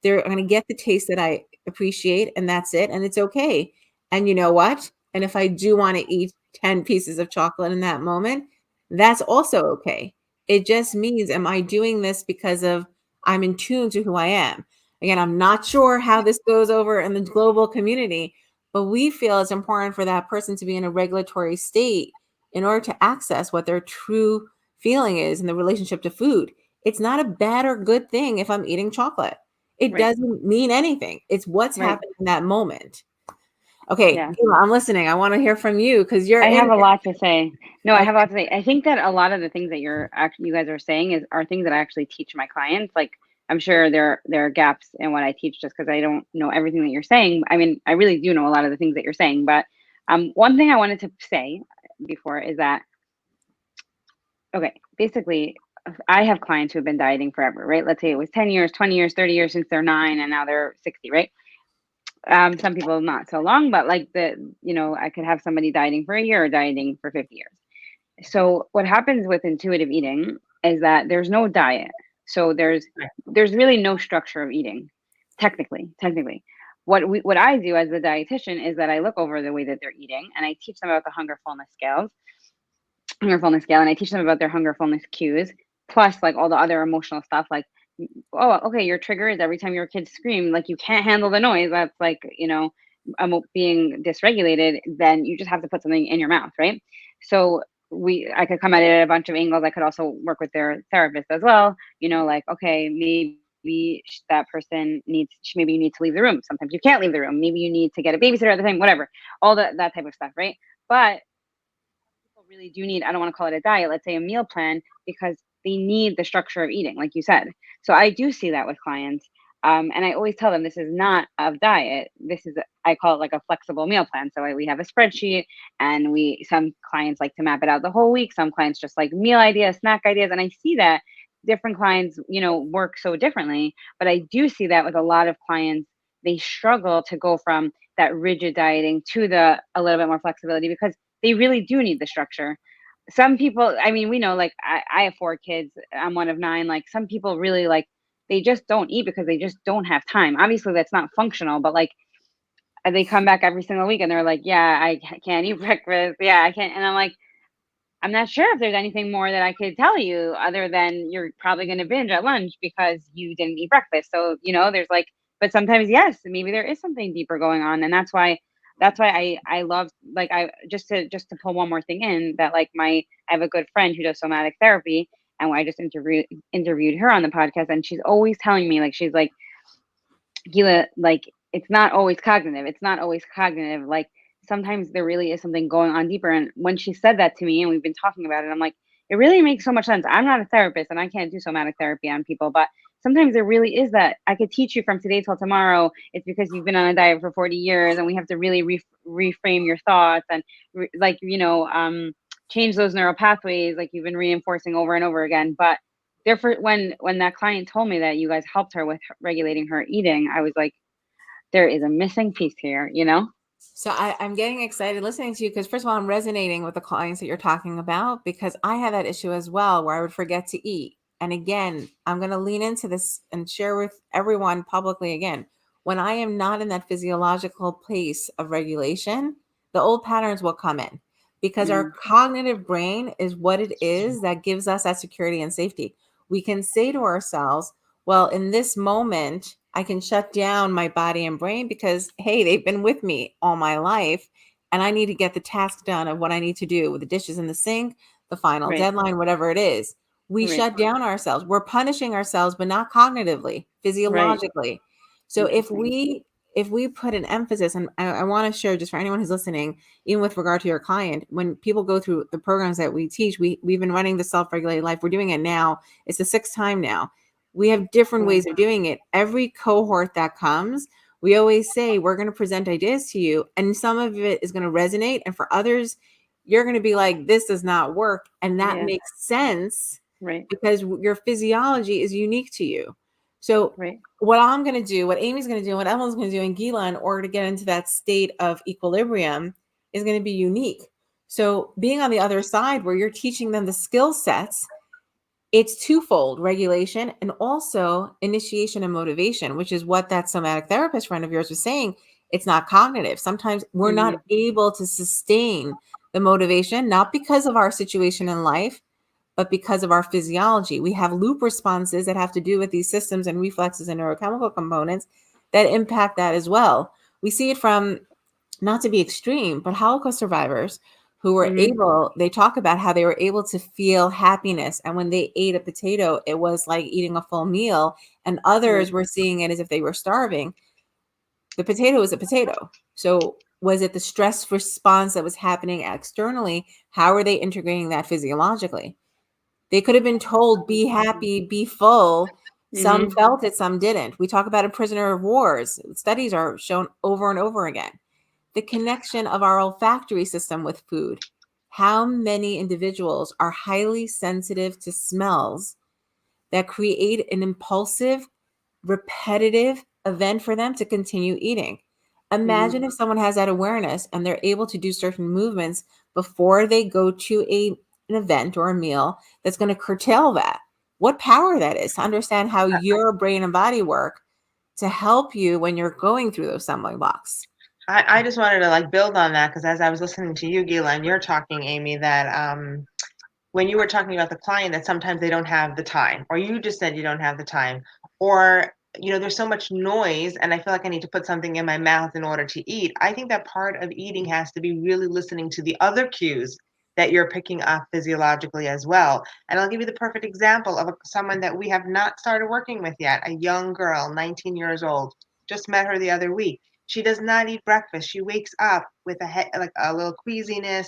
B: I'm going to get the taste that I appreciate, and that's it. And it's okay. And you know what? And if I do want to eat 10 pieces of chocolate in that moment, that's also okay. It just means, am I doing this because of I'm in tune to who I am? Again, I'm not sure how this goes over in the global community, but we feel it's important for that person to be in a regulatory state in order to access what their true feeling is in the relationship to food. It's not a bad or good thing if I'm eating chocolate. It
A: Right.
B: doesn't mean anything. It's what's
A: Right.
B: happening in that moment. Okay,
A: Yeah.
B: Gila, I'm listening. I want to hear from you because you're
A: I
B: in
A: have a
B: it.
A: lot to say. No, I
B: Okay.
A: have a lot to say. I think that a lot of the things that you guys are saying are things that I actually teach my clients. Like, I'm sure there are gaps in what I teach just because I don't know everything that you're saying. I mean, I really do know a lot of the things that you're saying, but one thing I wanted to say before is that, okay, basically, I have clients who have been dieting forever, right? Let's say it was 10 years, 20 years, 30 years since they're 9, and now they're 60, right? Some people not so long, but like I could have somebody dieting for a year or dieting for 50 years. So what happens with intuitive eating is that there's no diet. So there's really no structure of eating, technically. What I do as the dietitian is that I look over the way that they're eating, and I teach them about the hunger fullness scale, and I teach them about their hunger fullness cues, plus like all the other emotional stuff, like, oh, okay, your trigger is every time your kids scream, like you can't handle the noise. That's like, being dysregulated. Then you just have to put something in your mouth, right? So I could come at it at a bunch of angles. I could also work with their therapist as well. Like, okay, maybe that person maybe you need to leave the room. Sometimes you can't leave the room. Maybe you need to get a babysitter at the time, whatever, all that type of stuff, right? But people really do need, I don't want to call it a diet, let's say a meal plan, because they need the structure of eating, like you said. So I do see that with clients. And I always tell them this is not a diet. I call it like a flexible meal plan. So we have a spreadsheet, and some clients like to map it out the whole week. Some clients just like meal ideas, snack ideas. And I see that different clients, work so differently. But I do see that with a lot of clients, they struggle to go from that rigid dieting to a little bit more flexibility, because they really do need the structure. Some people, I mean, we know, like I have 4 kids. I'm one of 9. Like, some people really, like, they just don't eat because they just don't have time. Obviously, that's not functional, but like they come back every single week and they're like, yeah, I can't eat breakfast. Yeah, I can't. And I'm like, I'm not sure if there's anything more that I could tell you other than you're probably going to binge at lunch because you didn't eat breakfast. So, there's like, but sometimes, yes, maybe there is something deeper going on. And that's why I love, like, I just to pull one more thing in, that like I have a good friend who does somatic therapy, and I just interviewed her on the podcast, and she's always telling me, like, she's like, Gila, like, it's not always cognitive. It's not always cognitive. Like, sometimes there really is something going on deeper. And when she said that to me, and we've been talking about it, I'm like, it really makes so much sense. I'm not a therapist and I can't do somatic therapy on people, but sometimes there really is that I could teach you from today till tomorrow. It's because you've been on a diet for 40 years, and we have to really reframe your thoughts and change those neural pathways like you've been reinforcing over and over again. But therefore when that client told me that you guys helped her with regulating her eating, I was like, there is a missing piece here, you know?
B: So I'm getting excited listening to you because first of all, I'm resonating with the clients that you're talking about because I had that issue as well where I would forget to eat. And again, I'm going to lean into this and share with everyone publicly again. When I am not in that physiological place of regulation, the old patterns will come in because our
A: Mm,
B: cognitive brain is what it is that gives us that security and safety. We can say to ourselves, well, in this moment, I can shut down my body and brain because, hey, they've been with me all my life. And I need to get the task done of what I need to do with the dishes in the sink, the final
A: right,
B: deadline, whatever it is. We
A: right,
B: shut down ourselves. We're punishing ourselves, but not cognitively,
A: right.
B: physiologically. So
A: Interesting.
B: if we put an emphasis, and I want to share just for anyone who's listening, even with regard to your client, when people go through the programs that we teach, we've been running the self-regulated life. We're doing it now. It's the sixth time now. We have different
A: Wow.
B: ways of doing it. Every cohort that comes, we always say, we're going to present ideas to you, and some of it is going to resonate. And for others, you're going to be like, this does not work. And that
A: Yeah,
B: makes sense
A: right,
B: because your physiology is unique to you. So,
A: right.
B: what I'm going to do, what Amy's going to do, what Evelyn's going to do, and Gila, in order to get into that state of equilibrium, is going to be unique. So, being on the other side where you're teaching them the skill sets, it's twofold: regulation and also initiation and motivation, which is what that somatic therapist friend of yours was saying. It's not cognitive. Sometimes we're not
A: Hmm.
B: able to sustain the motivation, not because of our situation in life, but because of our physiology. We have loop responses that have to do with these systems and reflexes and neurochemical components that impact that as well. We see it from, not to be extreme, but Holocaust survivors who were
A: Hmm.
B: able, they talk about how they were able to feel happiness. And when they ate a potato, it was like eating a full meal. And
A: Right.
B: others were seeing it as if they were starving. The potato is a potato. So was it the stress response that was happening externally? How are they integrating that physiologically? They could have been told, be happy, be full. Some
A: Hmm.
B: felt it, some didn't. We talk about a prisoner of wars. Studies are shown over and over again. The connection of our olfactory system with food. How many individuals are highly sensitive to smells that create an impulsive, repetitive event for them to continue eating?
A: Hmm.
B: Imagine if someone has that awareness and they're able to do certain movements before they go to an event or a meal that's going to curtail that. What power that is to understand how your brain and body work to help you when you're going through those stumbling blocks.
C: I just wanted to like build on that because as I was listening to you, Gila, and you're talking, Amy, that when you were talking about the client that sometimes they don't have the time, or you just said you don't have the time, or there's so much noise and I feel like I need to put something in my mouth in order to eat. I think that part of eating has to be really listening to the other cues that you're picking up physiologically as well. And I'll give you the perfect example of someone that we have not started working with yet, a young girl, 19 years old. Just met her the other week. She does not eat breakfast. She wakes up with a head, like a little queasiness.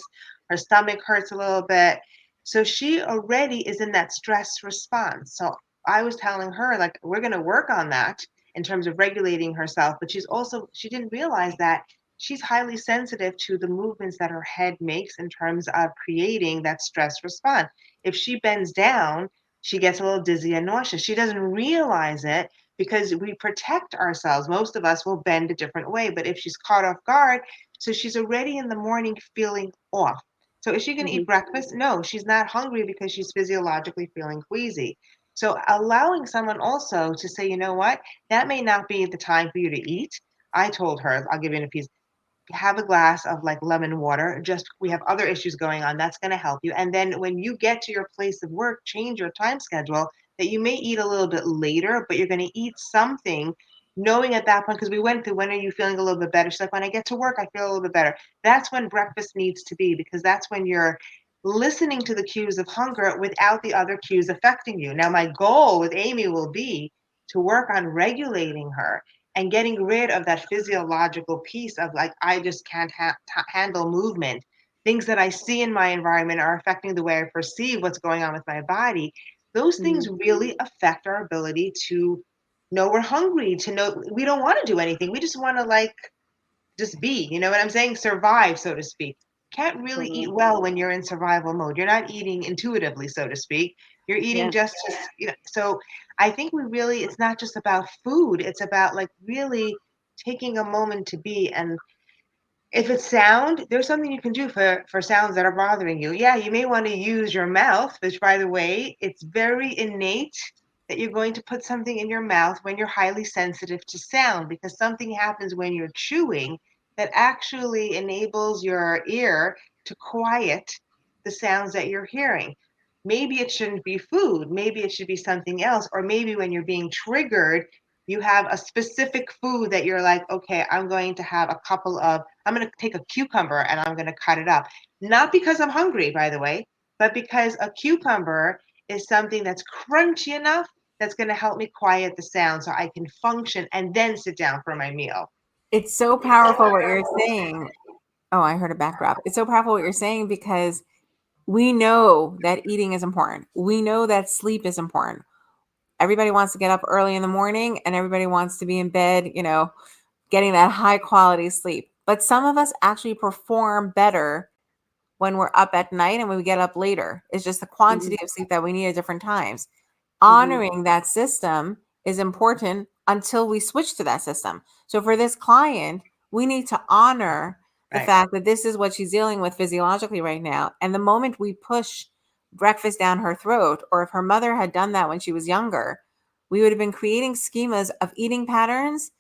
C: Her stomach hurts a little bit, so she already is in that stress response. So I was telling her, like, we're going to work on that in terms of regulating herself. But she didn't realize that she's highly sensitive to the movements that her head makes in terms of creating that stress response. If she bends down, she gets a little dizzy and nauseous. She doesn't realize it because we protect ourselves. Most of us will bend a different way. But if she's caught off guard, so she's already in the morning feeling off. So is she going to eat
A: Hmm.
C: breakfast? No, she's not hungry because she's physiologically feeling queasy. So allowing someone also to say, you know what, that may not be the time for you to eat. I told her, I'll give you a piece, have a glass of like lemon water. Just we have other issues going on. That's going to help you. And then when you get to your place of work, change your time schedule that you may eat a little bit later, but you're going to eat something. Knowing at that point, because we went through, when are you feeling a little bit better? She's like, when I get to work, I feel a little bit better. That's when breakfast needs to be, because that's when you're listening to the cues of hunger without the other cues affecting you. Now, my goal with Amy will be to work on regulating her and getting rid of that physiological piece of like, I just can't handle movement. Things that I see in my environment are affecting the way I perceive what's going on with my body. Those things
A: Hmm.
C: really affect our ability to know we're hungry, to know we don't want to do anything. We just want to like just be, you know what I'm saying? Survive, so to speak. can't really eat
A: Totally.
C: well when you're in survival mode. You're not eating intuitively, so to speak. You're eating
A: Yeah.
C: just so I think it's not just about food. It's about like really taking a moment to be. And if it's sound, there's something you can do for sounds that are bothering you. Yeah, you may want to use your mouth, which by the way, it's very innate that you're going to put something in your mouth when you're highly sensitive to sound, because something happens when you're chewing that actually enables your ear to quiet the sounds that you're hearing. Maybe it shouldn't be food, maybe it should be something else, or maybe when you're being triggered, you have a specific food that you're like, okay, I'm going to have I'm going to take a cucumber and I'm going to cut it up. Not because I'm hungry, by the way, but because a cucumber is something that's crunchy enough that's going to help me quiet the sound so I can function and then sit down for my meal.
B: It's so powerful what you're saying. Oh, I heard a back rub. It's so powerful what you're saying because we know that eating is important. We know that sleep is important. Everybody wants to get up early in the morning and everybody wants to be in bed, getting that high quality sleep. But some of us actually perform better when we're up at night and when we get up later. It's just the quantity
A: Hmm.
B: of sleep that we need at different times.
A: Hmm.
B: Honoring that system is important until we switch to that system. So for this client, we need to honor the
C: Right.
B: fact that this is what she's dealing with physiologically right now. And the moment we push breakfast down her throat, or if her mother had done that when she was younger, we would have been creating schemas of eating patterns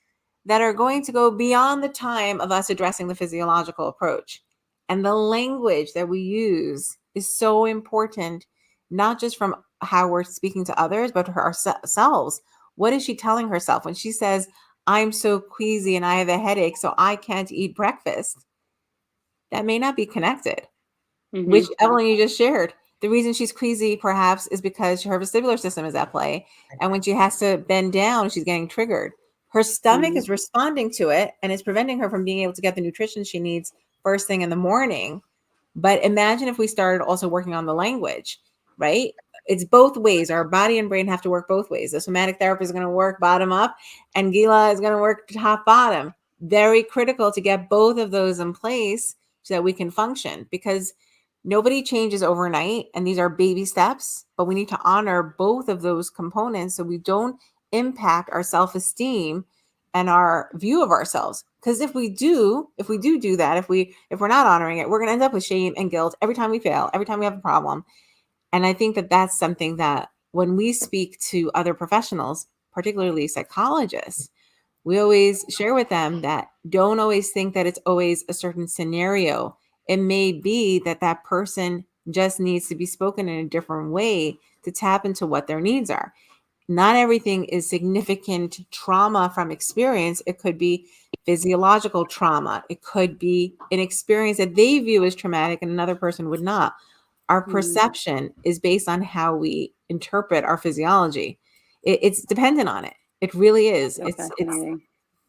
B: that are going to go beyond the time of us addressing the physiological approach. And the language that we use is so important, not just from how we're speaking to others, but to ourselves. What is she telling herself when she says, I'm so queasy and I have a headache, so I can't eat breakfast? That may not be connected, which
A: Hmm.
B: Evelyn, you just shared. The reason she's queasy perhaps is because her vestibular system is at play. And when she has to bend down, she's getting triggered. Her stomach
A: Hmm.
B: is responding to it and it's preventing her from being able to get the nutrition she needs first thing in the morning. But imagine if we started also working on the language, right? It's both ways. Our body and brain have to work both ways. The somatic therapist is going to work bottom up and Gila is going to work top bottom. Very critical to get both of those in place so that we can function, because nobody changes overnight and these are baby steps, but we need to honor both of those components so we don't impact our self-esteem and our view of ourselves. Because if we do that, if we're not honoring it, we're going to end up with shame and guilt every time we fail, every time we have a problem. And I think that that's something that when we speak to other professionals, particularly psychologists, we always share with them that don't always think that it's always a certain scenario. It may be that that person just needs to be spoken in a different way to tap into what their needs are. Not everything is significant trauma from experience. It could be physiological trauma. It could be an experience that they view as traumatic and another person would not. Our
A: Hmm.
B: perception is based on how we interpret our physiology. It's dependent on it. It really is.
A: So
B: It's
A: fascinating.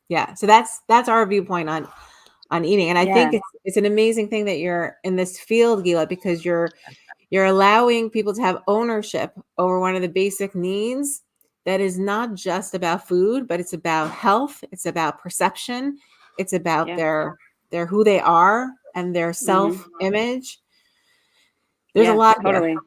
B: yeah. So that's our viewpoint on eating. And I think
A: Yeah.
B: it's an amazing thing that you're in this field, Gila, because you're allowing people to have ownership over one of the basic needs that is not just about food, but it's about health, it's about perception, it's about
A: Yeah.
B: their who they are and their
A: Hmm.
B: self-image. There's a
A: Yeah.
B: lot here.
A: Totally.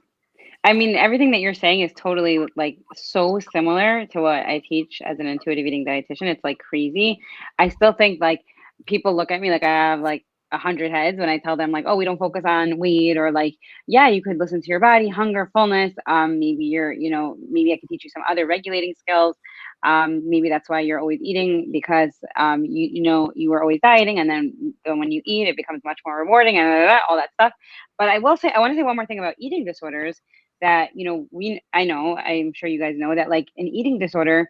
A: I mean, everything that you're saying is totally like so similar to what I teach as an intuitive eating dietitian. It's like crazy. I still think like people look at me like I have like 100 heads when I tell them like, oh, we don't focus on weight, or like, yeah, you could listen to your body, hunger, fullness. Maybe maybe I could teach you some other regulating skills. Maybe that's why you're always eating, because you were always dieting, and then when you eat, it becomes much more rewarding, and all that stuff. But I will say, I want to say one more thing about eating disorders, that I know, I'm sure you guys know that like an eating disorder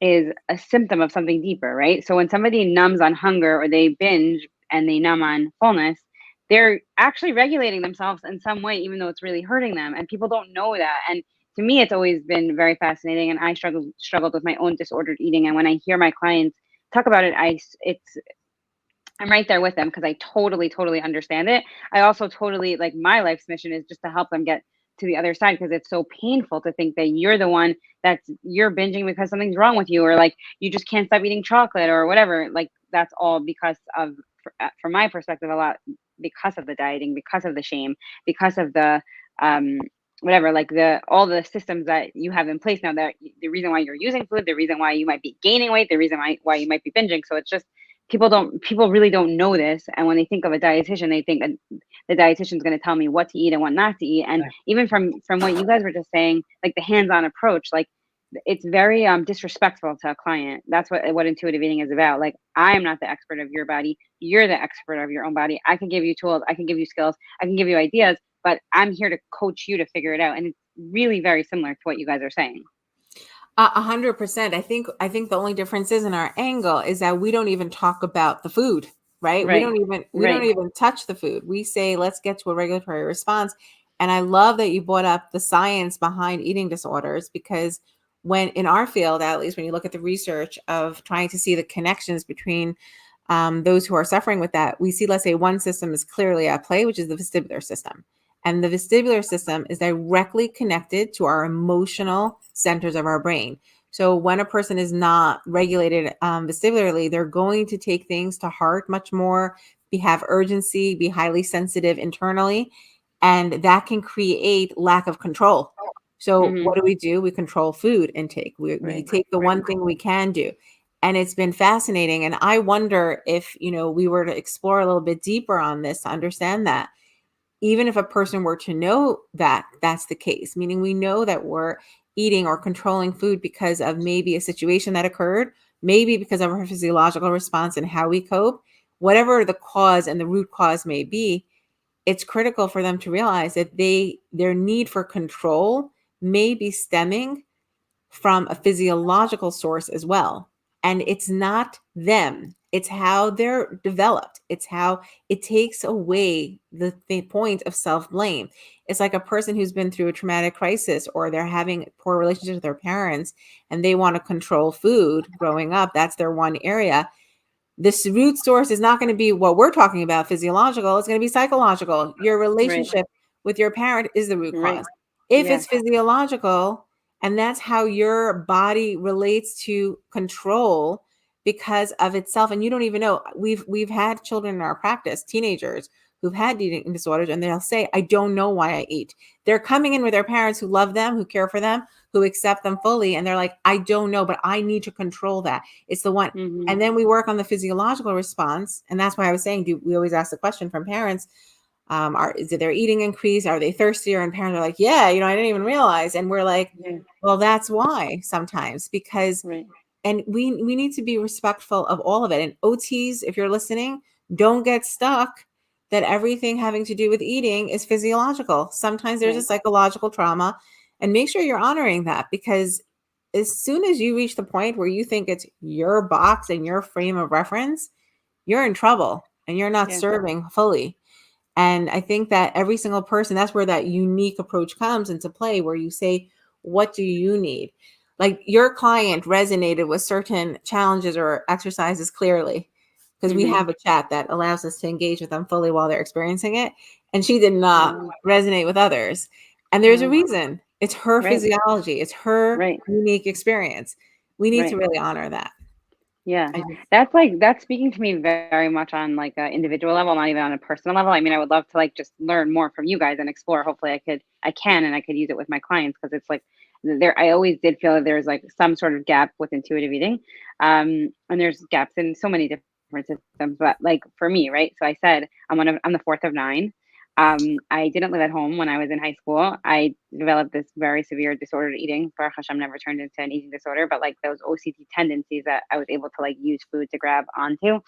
A: is a symptom of something deeper, right? So when somebody numbs on hunger, or they binge and they numb on fullness, they're actually regulating themselves in some way, even though it's really hurting them, and people don't know that. And to me, it's always been very fascinating, and I struggled with my own disordered eating, and when I hear my clients talk about it, I'm right there with them, because I totally, totally understand it. I also totally, like, my life's mission is just to help them get to the other side, because it's so painful to think that you're the one you're binging because something's wrong with you, or like you just can't stop eating chocolate or whatever. Like that's all because of, from my perspective, a lot because of the dieting, because of the shame, because of the um whatever, like the all the systems that you have in place now, that the reason why you're using food, the reason why you might be gaining weight, the reason why you might be binging. So it's just people really don't know this, and when they think of a dietitian, they think the dietitian is going to tell me what to eat and what not to eat. And even from what you guys were just saying, like the hands-on approach, like it's very disrespectful to a client. That's what intuitive eating is about. Like, I am not the expert of your body, you're the expert of your own body. I can give you tools, I can give you skills, I can give you ideas, but I'm here to coach you to figure it out. And it's really very similar to what you guys are saying.
B: 100%. I think the only difference is in our angle is that we don't even talk about the food, right?
A: Right.
B: We don't even touch the food. We say, let's get to a regulatory response. And I love that you brought up the science behind eating disorders, because when in our field, at least when you look at the research of trying to see the connections between those who are suffering with that, we see, let's say one system is clearly at play, which is the vestibular system. And the vestibular system is directly connected to our emotional centers of our brain. So when a person is not regulated vestibularly, they're going to take things to heart much more, have urgency, be highly sensitive internally, and that can create lack of control. So what do? We control food intake. We take the one thing we can do. And it's been fascinating. And I wonder if, we were to explore a little bit deeper on this to understand that, even if a person were to know that that's the case, meaning we know that we're eating or controlling food because of maybe a situation that occurred, maybe because of our physiological response and how we cope, whatever the cause and the root cause may be, it's critical for them to realize that their need for control may be stemming from a physiological source as well. And it's not them. It's how they're developed. It's how it takes away the point of self-blame. It's like a person who's been through a traumatic crisis, or they're having poor relationships with their parents and they want to control food growing up. That's their one area. This root source is not going to be what we're talking about, physiological. It's going to be psychological. Your relationship with your parent is the root cause. If it's physiological, and that's how your body relates to control because of itself, and you don't even know. We've had children in our practice, teenagers who've had eating disorders, and they'll say, I don't know why I ate. They're coming in with their parents who love them, who care for them, who accept them fully, and they're like, I don't know, but I need to control that. It's the one. And then we work on the physiological response. And that's why I was saying, we always ask the question from parents, is their eating increase? Are they thirstier? And parents are like, yeah, I didn't even realize. And we're like, well, that's why sometimes, because, and we need to be respectful of all of it. And OTs, if you're listening, don't get stuck that everything having to do with eating is physiological. Sometimes there's a psychological trauma, and make sure you're honoring that, because as soon as you reach the point where you think it's your box and your frame of reference, you're in trouble and you're not serving fully. And I think that every single person, that's where that unique approach comes into play, where you say, what do you need? Like your client resonated with certain challenges or exercises clearly, because we have a chat that allows us to engage with them fully while they're experiencing it. And she did not resonate with others. And there's a reason. It's her physiology. It's her unique experience. We need to really honor that.
A: Yeah, that's speaking to me very much on like an individual level, not even on a personal level. I mean, I would love to like just learn more from you guys and explore. Hopefully I can use it with my clients, because it's like I always did feel that there's like some sort of gap with intuitive eating. And there's gaps in so many different systems, but like for me, right? So I said, I'm the fourth of nine. I didn't live at home when I was in high school. I developed this very severe disordered eating. Baruch Hashem, never turned into an eating disorder, but like those OCD tendencies that I was able to like use food to grab onto.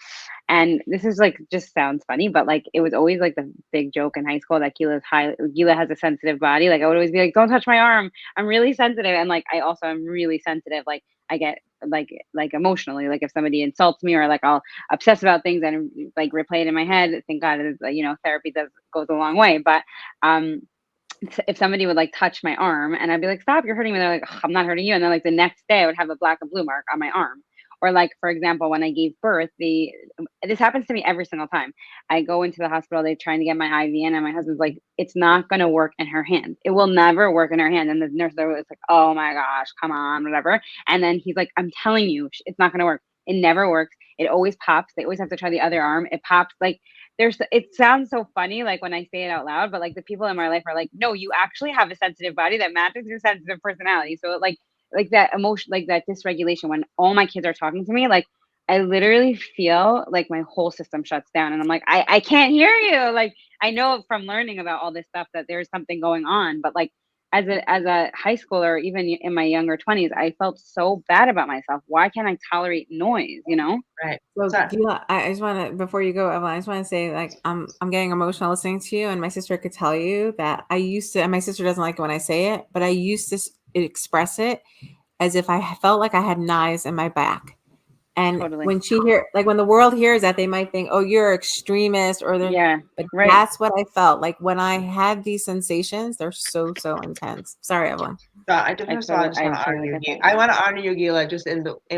A: And this is like, just sounds funny, but like it was always like the big joke in high school that Gila has a sensitive body. Like I would always be like, don't touch my arm, I'm really sensitive. And like I also am really sensitive. Like I get like emotionally, like if somebody insults me, or like I'll obsess about things and like replay it in my head. Thank God, therapy goes a long way. But if somebody would like touch my arm, and I'd be like, stop, you're hurting me, they're like, I'm not hurting you. And then like the next day I would have a black and blue mark on my arm. Or like, for example, when I gave birth, this happens to me every single time. I go into the hospital, they're trying to get my IV in, and my husband's like, it's not going to work in her hand. It will never work in her hand. And the nurse was like, oh my gosh, come on, whatever. And then he's like, I'm telling you, it's not going to work. It never works. It always pops. They always have to try the other arm. It pops. Like, it sounds so funny, like when I say it out loud, but like the people in my life are like, no, you actually have a sensitive body that matches your sensitive personality. So like that emotion, like that dysregulation when all my kids are talking to me, like I literally feel like my whole system shuts down and I'm like, I can't hear you. Like I know from learning about all this stuff that there's something going on, but like as a high schooler, even in my younger 20s, I felt so bad about myself. Why can't I tolerate noise, you know?
C: Right.
B: So,
C: So
B: I just want to, before you go, Evelyn, I just want to say, like, I'm getting emotional listening to you, and my sister could tell you that I used to, and my sister doesn't like it when I say it, but I used to express it as if I felt like I had knives in my back. And
A: Totally.
B: when when the world hears that, they might think, oh, you're extremist,
A: Yeah.
B: but
A: Right.
B: that's what I felt like when I had these sensations. They're so, so intense. Sorry, Evelyn.
C: So first of all, I just
A: I
C: want to
A: totally
C: honor
A: get
C: you.
A: that.
C: I want to honor you, Gila, just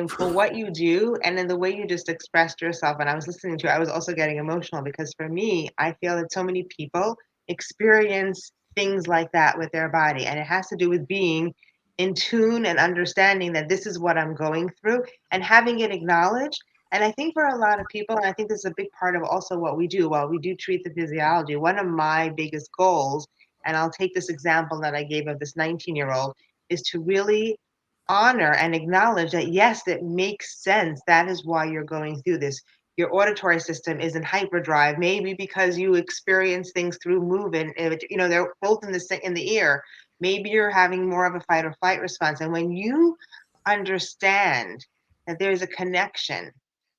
C: for what you do and in the way you just expressed yourself. And I was listening to you, I was also getting emotional because for me, I feel that so many people experience things like that with their body. And it has to do with being in tune and understanding that this is what I'm going through and having it acknowledged. And I think for a lot of people, and I think this is a big part of also what we do, while we do treat the physiology, one of my biggest goals, and I'll take this example that I gave of this 19-year-old, is to really honor and acknowledge that, yes, it makes sense. That is why you're going through this. Your auditory system is in hyperdrive, maybe because you experience things through movement. They're both in the ear. Maybe you're having more of a fight or flight response. And when you understand that there's a connection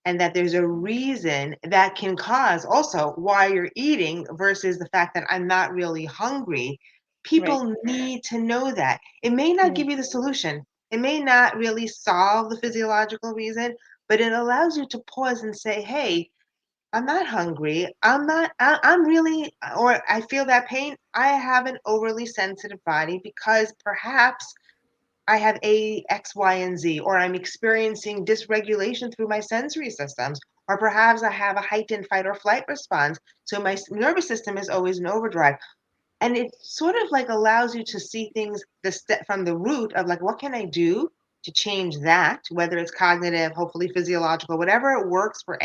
C: and that there's a reason that can cause also why you're eating versus the fact that I'm not really hungry,
A: Right.
C: people need to know that. It may not
A: Yeah.
C: give you the solution. It may not really solve the physiological reason, but it allows you to pause and say, hey, I'm not hungry. I'm really, or I feel that pain. I have an overly sensitive body because perhaps I have A, X, Y, and Z, or I'm experiencing dysregulation through my sensory systems, or perhaps I have a heightened fight or flight response. So my nervous system is always in overdrive. And it sort of like allows you to see things from the root of like, what can I do to change that, whether it's cognitive, hopefully physiological, whatever works for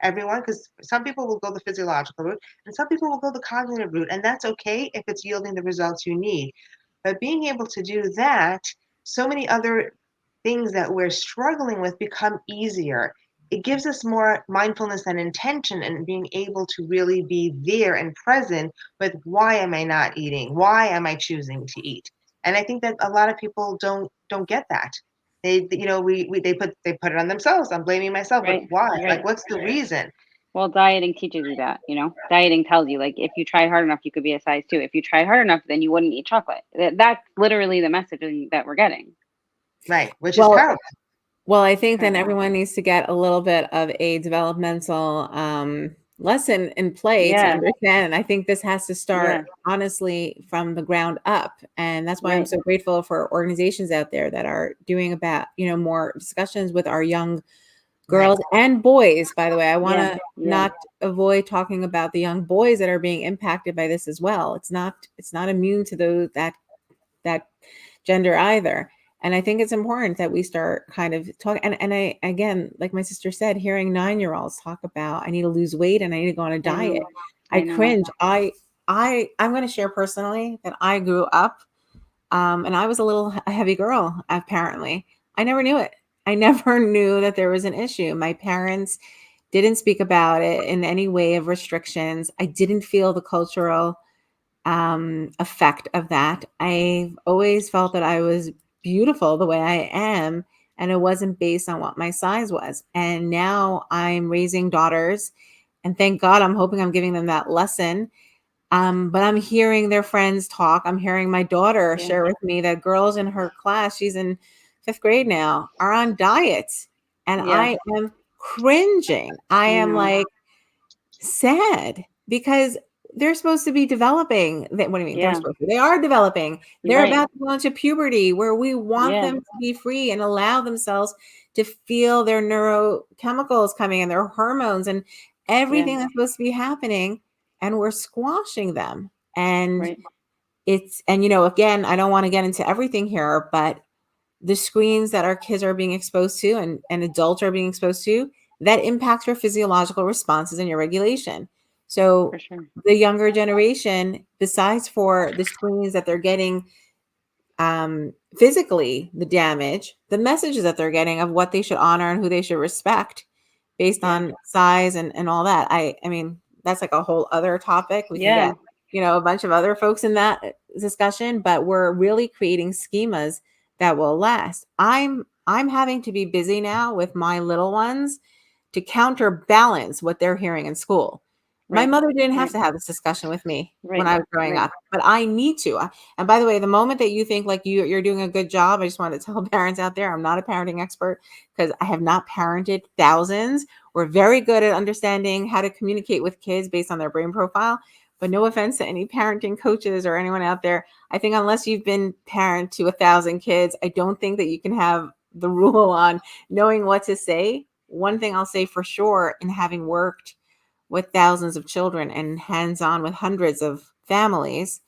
C: everyone, because some people will go the physiological route and some people will go the cognitive route, and that's okay if it's yielding the results you need. But being able to do that, so many other things that we're struggling with become easier. It gives us more mindfulness and intention and being able to really be there and present with, why am I not eating? Why am I choosing to eat? And I think that a lot of people don't get that. They put it on themselves. I'm blaming myself, but
A: Right.
C: why? Like,
A: Right.
C: what's the reason?
A: Well, dieting teaches you that, you know. Dieting tells you like if you tried hard enough, you could be a size 2. If you tried hard enough, then you wouldn't eat chocolate. That's literally the messaging that we're getting.
C: Right, which is
B: Well,
C: powerful.
B: Well, I think then
A: Terrible.
B: everyone needs to get a little bit of a developmental lesson in play to
A: Yeah.
B: understand. And I think this has to start
A: Yeah.
B: honestly from the ground up. And that's why I'm
A: Right.
B: so grateful for organizations out there that are doing about, more discussions with our young
C: Right.
B: girls and boys. By the way, I want
A: Yeah.
B: to
A: Yeah.
B: not avoid talking about the young boys that are being impacted by this as well. It's not immune to that gender either. And I think it's important that we start kind of talking. And I, again, like my sister said, hearing 9-year-olds talk about, I need to lose weight and I need to go on a
A: I
B: diet.
A: know.
B: I
A: I know.
B: cringe. I'm going to share personally that I grew up, and I was a heavy girl. Apparently, I never knew it. I never knew that there was an issue. My parents didn't speak about it in any way of restrictions. I didn't feel the cultural effect of that. I've always felt that I was beautiful the way I am, and it wasn't based on what my size was. And now I'm raising daughters, and thank God I'm hoping I'm giving them that lesson. But I'm hearing their friends talk. I'm hearing my daughter
A: Yeah.
B: share with me that girls in her class, she's in 5th grade now, are on diets. And
A: Yeah.
B: I am cringing. I
A: I
B: am
A: know.
B: like, sad because they're supposed to be developing. What do you mean?
A: Yeah.
B: They are developing.
A: You're
B: They're
A: right.
B: about to go into puberty where we want
A: Yeah.
B: them to be free and allow themselves to feel their neurochemicals coming and their hormones and
A: Yeah.
B: everything that's supposed to be happening. And we're squashing them. And
A: Right.
B: again, I don't want to get into everything here, but the screens that our kids are being exposed to and adults are being exposed to, that impacts your physiological responses and your regulation. So
A: For sure.
B: the younger generation, besides for the screens that they're getting, physically, the damage, the messages that they're getting of what they should honor and who they should respect based
C: Yeah.
B: on size and all that. I mean, that's like a whole other topic. We can
A: Yeah.
B: get, a bunch of other folks in that discussion, but we're really creating schemas that will last. I'm having to be busy now with my little ones to counterbalance what they're hearing in school. My
A: Right.
B: mother didn't have
A: Right.
B: to have this discussion with me when
A: Right.
B: I was growing
A: Right.
B: up, but I need to. And by the way, the moment that you think like you're doing a good job, I just want to tell parents out there, I'm not a parenting expert because I have not parented thousands. We're very good at understanding how to communicate with kids based on their brain profile. But no offense to any parenting coaches or anyone out there. I think unless you've been parent to 1,000 kids, I don't think that you can have the rule on knowing what to say. One thing I'll say for sure, in having worked with thousands of children and hands-on with hundreds of families,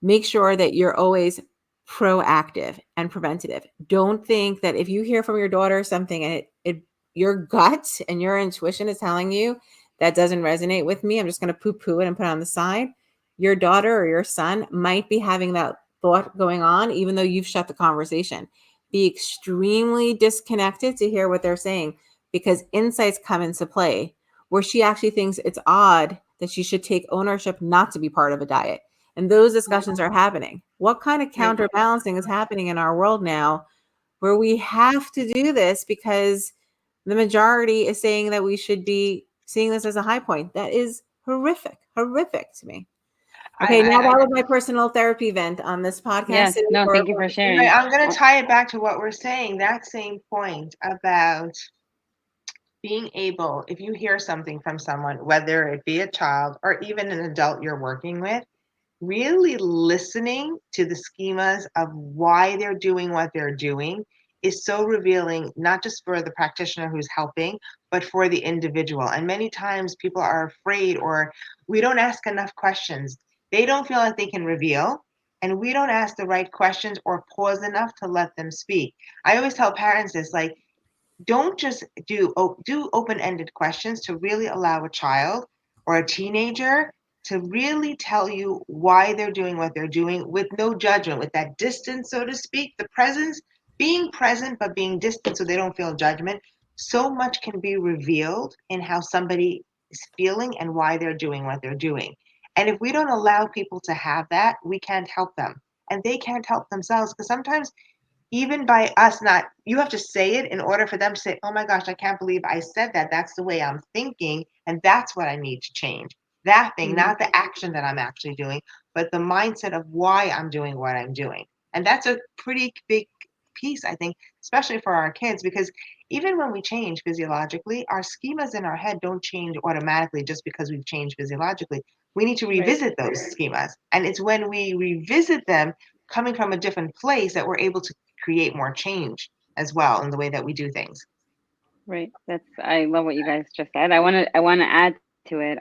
B: make sure that you're always proactive and preventative. Don't think that if you hear from your daughter something and it your gut and your intuition is telling you that doesn't resonate with me, I'm just going to poo-poo it and put it on the side. Your daughter or your son might be having that thought going on, even though you've shut the conversation. Be extremely disconnected to hear what they're saying, because insights come into play where she actually thinks it's odd that she should take ownership not to be part of a diet. And those discussions are happening. What kind of counterbalancing is happening in our world now where we have to do this because the majority is saying that we should be seeing this as a high point? That is horrific to me. Okay, now that was my personal therapy event on this podcast.
A: Yes. No, thank you for sharing.
C: I'm going to tie it back to what we're saying. That same point about being able, if you hear something from someone, whether it be a child or even an adult you're working with, really listening to the schemas of why they're doing what they're doing is so revealing, not just for the practitioner who's helping, but for the individual. And many times people are afraid, or we don't ask enough questions. They don't feel like they can reveal, and we don't ask the right questions or pause enough to let them speak. I always tell parents this, like, don't just do open-ended questions to really allow a child or a teenager to really tell you why they're doing what they're doing with no judgment, with that distance, so to speak, the presence, being present but being distant so they don't feel judgment. So much can be revealed in how somebody is feeling and why they're doing what they're doing. And if we don't allow people to have that, we can't help them. And they can't help themselves, because sometimes even by us not, you have to say it in order for them to say, oh my gosh, I can't believe I said that. That's the way I'm thinking. And that's what I need to change. That thing, not the action that I'm actually doing, but the mindset of why I'm doing what I'm doing. And that's a pretty big piece, I think, especially for our kids, because even when we change physiologically, our schemas in our head don't change automatically just because we've changed physiologically. We need to
A: Right.
C: revisit those schemas. And it's when we revisit them coming from a different place that we're able to create more change as well in the way that we do things.
A: Right. I love what you guys just said. I want to add to it.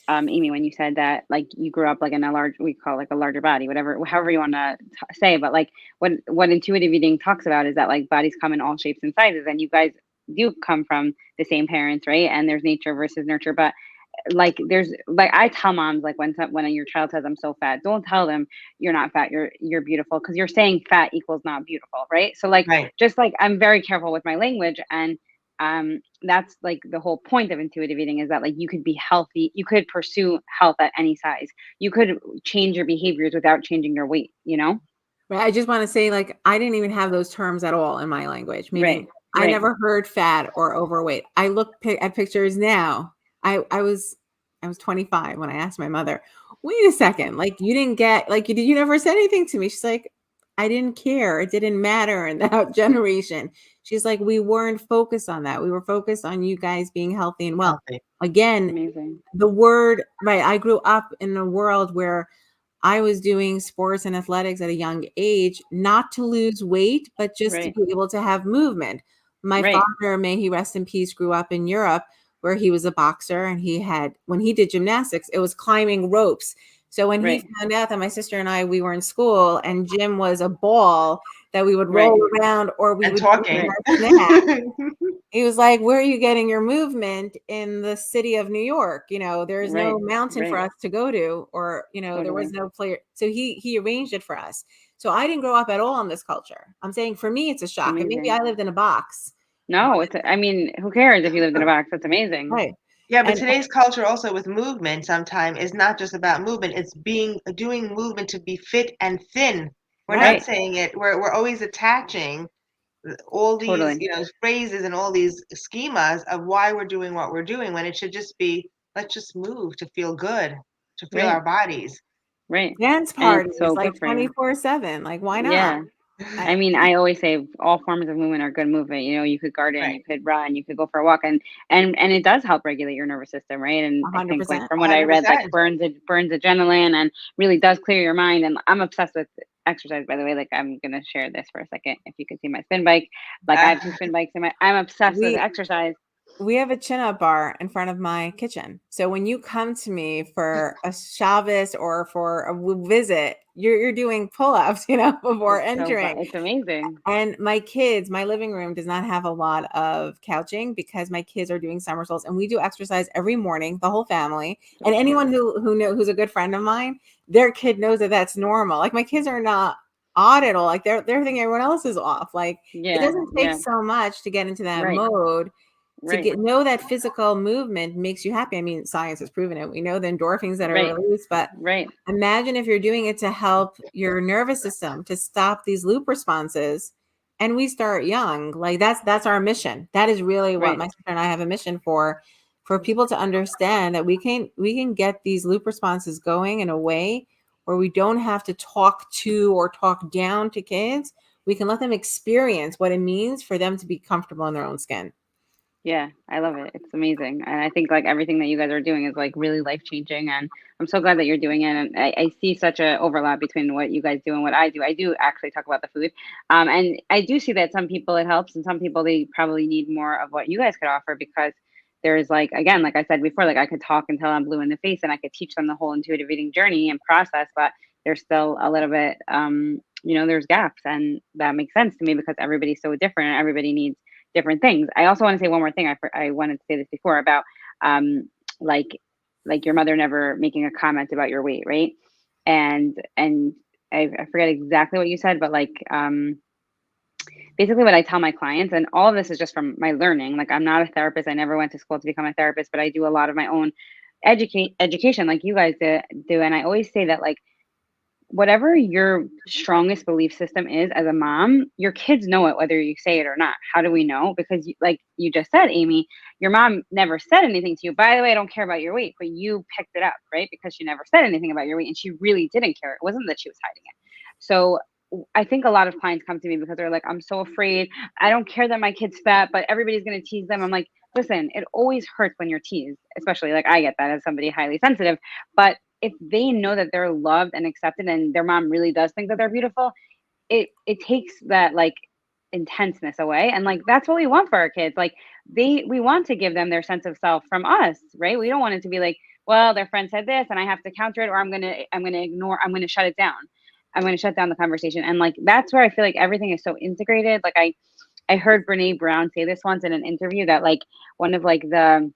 A: Amy, when you said that, like, you grew up like in a large, we call it like a larger body, whatever, however you want to say, but like what intuitive eating talks about is that like bodies come in all shapes and sizes, and you guys do come from the same parents, right? And there's nature versus nurture, but like there's like I tell moms, like when your child says I'm so fat, don't tell them you're not fat, you're beautiful, because you're saying fat equals not beautiful, right? So like
C: Right.
A: just like I'm very careful with my language, and that's like the whole point of intuitive eating, is that like you could be healthy, you could pursue health at any size, you could change your behaviors without changing your weight, you know?
B: Right. I just want to say, like, I didn't even have those terms at all in my language,
A: Right.
B: meaning I
A: Right.
B: never heard fat or overweight. I look at pictures now. I was 25 when I asked my mother, wait a second, like you didn't get, like you never said anything to me. She's like, I didn't care. It didn't matter in that generation. She's like, we weren't focused on that. We were focused on you guys being healthy and well.
C: Healthy.
B: Again,
A: Amazing.
B: the word, right. I grew up in a world where I was doing sports and athletics at a young age, not to lose weight, but just to
A: Right.
B: be able to have movement. My
A: Right.
B: father, may he rest in peace, grew up in Europe where he was a boxer, and when he did gymnastics, it was climbing ropes. So when
A: Right.
B: he found out that my sister and I, we were in school and gym was a ball that we would
A: Right.
B: roll around, or we
C: And
B: would do
C: talking.
B: our snack, He was like, where are you getting your movement in the city of New York? There is no
A: Right.
B: mountain for
A: Right.
B: us to go to, or, there was
A: Totally.
B: no player. So he arranged it for us. So I didn't grow up at all in this culture. I'm saying for me, it's a
A: It's
B: shock. And maybe I
A: amazing.
B: lived in a box.
A: No, I mean, who cares if you lived in a box? That's amazing.
B: Right.
C: Yeah, but
B: And
C: today's culture also with movement sometimes is not just about movement. It's doing movement to be fit and thin. We're not
B: right.
A: Right.
C: saying it. We're always attaching all these,
A: Totally.
C: phrases and all these schemas of why we're doing what we're doing when it should just be, let's just move to feel good, to feel
A: Right.
C: our bodies.
A: Right.
B: dance
A: And it's
B: parties
A: so
B: like
A: good for you.
B: 24/7. Like, why not?
A: Yeah.
B: I,
A: I mean, I always say all forms of movement are good movement. You could garden, you
C: Right.
A: could run, you could go for a walk, and it does help regulate your nervous system, right? And I think, like,
B: 100%.
A: from what I read, like
C: 100%.
A: burns adrenaline and really does clear your mind. And I'm obsessed with exercise, by the way. Like, I'm gonna share this for a second. If you could see my spin bike, like I
C: Uh,
A: have two spin bikes I'm obsessed with
B: We
A: exercise.
B: we have a chin-up bar in front of my kitchen. So when you come to me for a Shabbos or for a visit, you're doing pull-ups, before
A: It's so
B: entering.
A: fun. It's amazing.
B: And my living room does not have a lot of couching because my kids are doing somersaults, and we do exercise every morning, the whole family. And
A: So
B: anyone
A: cute.
B: who's a good friend of mine, their kid knows that that's normal. Like, my kids are not odd at all. Like, they're thinking everyone else is off. Like, it
A: Yeah.
B: doesn't take
A: Yeah.
B: so much to get into that
A: Right.
B: mode to
A: Right.
B: know that physical movement makes you happy. I mean, science has proven it. We know the endorphins that are
A: Right.
B: released, but
A: Right.
B: imagine if you're doing it to help your nervous system to stop these loop responses. And we start young. Like, that's our mission. That is really what
A: Right.
B: my sister and I have a mission for people to understand that we can get these loop responses going in a way where we don't have to talk to or talk down to kids. We can let them experience what it means for them to be comfortable in their own skin.
A: Yeah, I love it. It's amazing. And I think, like, everything that you guys are doing is, like, really life changing. And I'm so glad that you're doing it. And I see such a overlap between what you guys do and what I do. I do actually talk about the food. And I do see that some people it helps and some people they probably need more of what you guys could offer because there's, like, again, like I said before, like I could talk until I'm blue in the face and I could teach them the whole intuitive eating journey and process, but there's still a little bit there's gaps, and that makes sense to me because everybody's so different and everybody needs different things. I also want to say one more thing. I wanted to say this before about um like your mother never making a comment about your weight, right? And I forget exactly what you said, but like basically what I tell my clients, and all of this is just from my learning. Like, I'm not a therapist. I never went to school to become a therapist, but I do a lot of my own education like you guys do. And I always say that, like, whatever your strongest belief system is as a mom, your kids know it whether you say it or not. How do we know? Because like you just said, Amy, your mom never said anything to you. By the way, I don't care about your weight, but you picked it up, right? Because she never said anything about your weight and she really didn't care. It wasn't that she was hiding it. So I think a lot of clients come to me because they're like, I'm so afraid. I don't care that my kid's fat, but everybody's going to tease them. I'm like, listen, it always hurts when you're teased, especially like I get that as somebody highly sensitive. But if they know that they're loved and accepted and their mom really does think that they're beautiful, it takes that like intenseness away. And like that's what we want for our kids. Like we want to give them their sense of self from us, right? We don't want it to be like, well, their friend said this and I have to counter it, or I'm gonna ignore, I'm gonna shut it down. I'm gonna shut down the conversation. And like that's where I feel like everything is so integrated. Like I heard Brene Brown say this once in an interview that like one of like the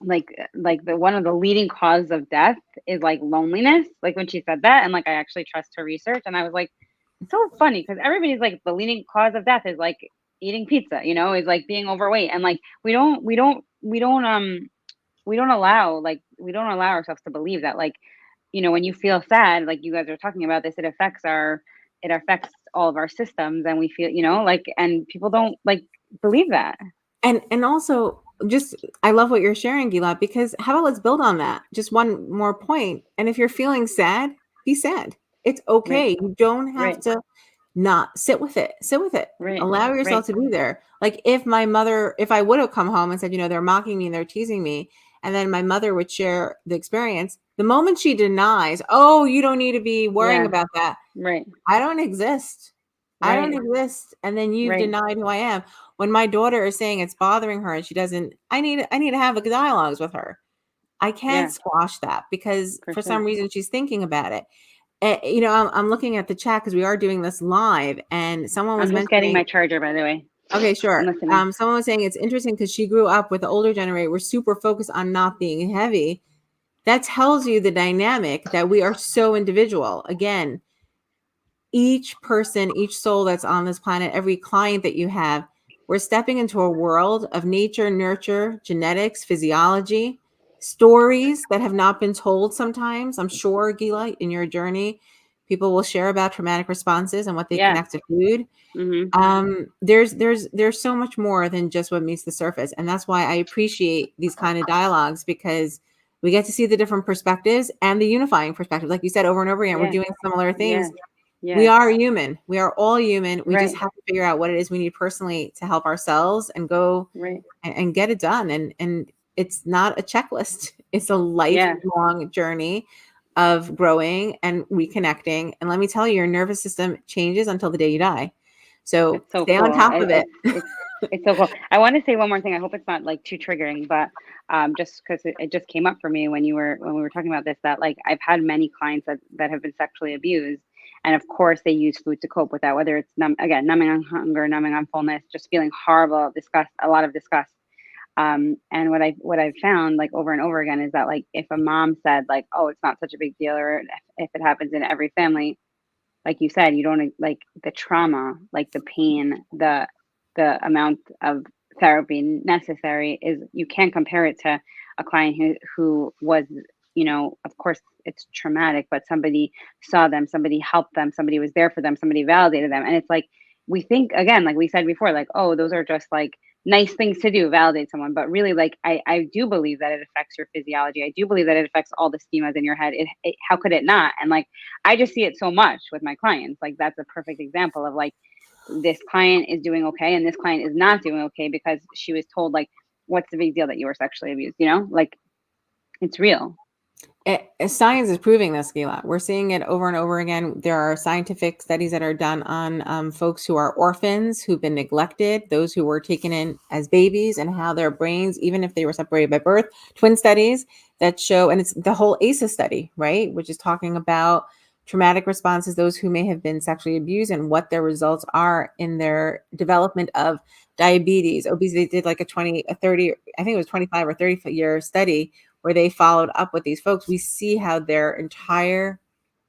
A: like the one of the leading causes of death is like loneliness, like when she said that. And like I actually trust her research, and I was like, it's so funny because everybody's like the leading cause of death is like eating pizza, is like being overweight. And like we don't allow ourselves to believe that, like, when you feel sad, like you guys are talking about this, it affects all of our systems, and we feel, like, and people don't like believe that.
B: And also, just I love what you're sharing, Gila, because how about let's build on that. Just one more point. And if you're feeling sad, be sad. It's
A: Right.
B: okay. You don't have
A: Right.
B: to not sit with it. Sit with it.
A: Right.
B: Allow yourself
A: Right.
B: to be there. Like, if I would have come home and said, they're mocking me and they're teasing me, and then my mother would share the experience, the moment she denies, oh, you don't need to be worrying
A: Yeah.
B: about that.
A: Right.
B: I don't exist. I don't
A: Right.
B: exist. And then you've
A: Right.
B: denied who I am. When my daughter is saying it's bothering her and she doesn't, I need to have a dialogues with her. I can't
A: Yeah,
B: squash that because
A: for
B: for
A: sure.
B: some reason she's thinking about it. I'm looking at the chat because we are doing this live, and someone was
A: I'm just getting
B: mentioning,
A: my charger, by the way.
B: Okay,
A: I'm
B: sure.
A: listening.
B: Someone was saying it's interesting because she grew up with the older generation. We're super focused on not being heavy. That tells you the dynamic that we are so individual. Again, each person, each soul that's on this planet, every client that you have, we're stepping into a world of nature, nurture, genetics, physiology, stories that have not been told sometimes. I'm sure, Gila, in your journey, people will share about traumatic responses and what they
A: Yeah.
B: connect to food.
A: Hmm.
B: There's so much more than just what meets the surface, and that's why I appreciate these kind of dialogues, because we get to see the different perspectives and the unifying perspective. Like you said, over and over again, we're
A: Yeah.
B: doing similar
A: Yeah.
B: things. We
A: Yeah.
B: are human. We are all human. We just
A: Right.
B: have to figure out what it is we need personally to help ourselves and go
A: Right.
B: and get it done. And it's not a checklist. It's a
A: Yeah.
B: lifelong journey of growing and reconnecting. And let me tell you, your nervous system changes until the day you die. So
A: It's so
B: stay on
A: cool.
B: top of it.
A: It's so cool. I want to say one more thing. I hope it's not like too triggering, but just because it just came up for me when we were talking about this, that like I've had many clients that have been sexually abused, and of course they use food to cope with that. Whether it's numbing on hunger, numbing on fullness, just feeling horrible, disgust, a lot of disgust. And what I've found like over and over again is that like if a mom said like, oh, it's not such a big deal, or if it happens in every family, like you said, you don't like the trauma, like the pain, the amount of therapy necessary is you can't compare it to a client who was, of course it's traumatic, but somebody saw them, somebody helped them, somebody was there for them, somebody validated them. And it's like we think again, like we said before, like, oh, those are just like nice things to do, validate someone. But really, like I do believe that it affects your physiology. I do believe that it affects all the schemas in your head. How could it not? And like I just see it so much with my clients. Like that's a perfect example of like this client is doing okay and this client is not doing okay because she was told like, what's the big deal that you were sexually abused? Like it's real.
B: Science is proving this, Gila. We're seeing it over and over again. There are scientific studies that are done on folks who are orphans, who've been neglected, those who were taken in as babies, and how their brains, even if they were separated by birth, twin studies that show, and it's the whole ACEs study, right, which is talking about traumatic responses, those who may have been sexually abused, and what their results are in their development of diabetes, obesity. They did like a 30, I think it was 25 or 30-year study where they followed up with these folks. We see how their entire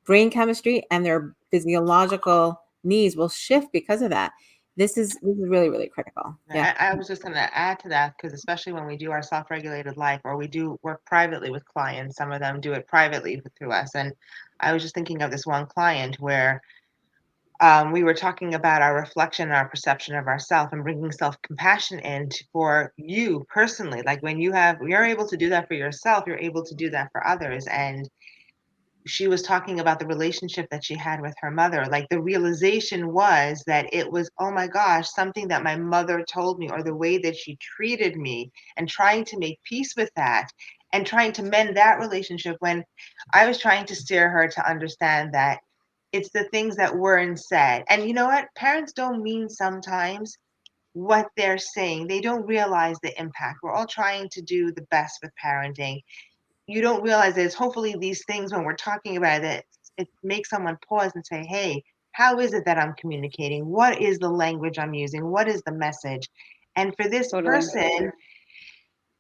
B: brain chemistry and their physiological needs will shift because of that. This is really, really critical. Yeah.
C: I was just going to add to that because especially when we do our self-regulated life or we do work privately with clients, some of them do it privately through us. And I was just thinking of this one client where we were talking about our reflection and our perception of ourself and bringing self-compassion in for you personally. Like when you're able to do that for yourself, you're able to do that for others. And she was talking about the relationship that she had with her mother. Like the realization was that it was, oh my gosh, something that my mother told me or the way that she treated me, and trying to make peace with that and trying to mend that relationship when I was trying to steer her to understand that it's the things that weren't said. And you know what? Parents don't mean sometimes what they're saying. They don't realize the impact. We're all trying to do the best with parenting. You don't realize that it's hopefully these things when we're talking about it, it makes someone pause and say, hey, how is it that I'm communicating? What is the language I'm using? What is the message? And for this
A: Totally.
C: person,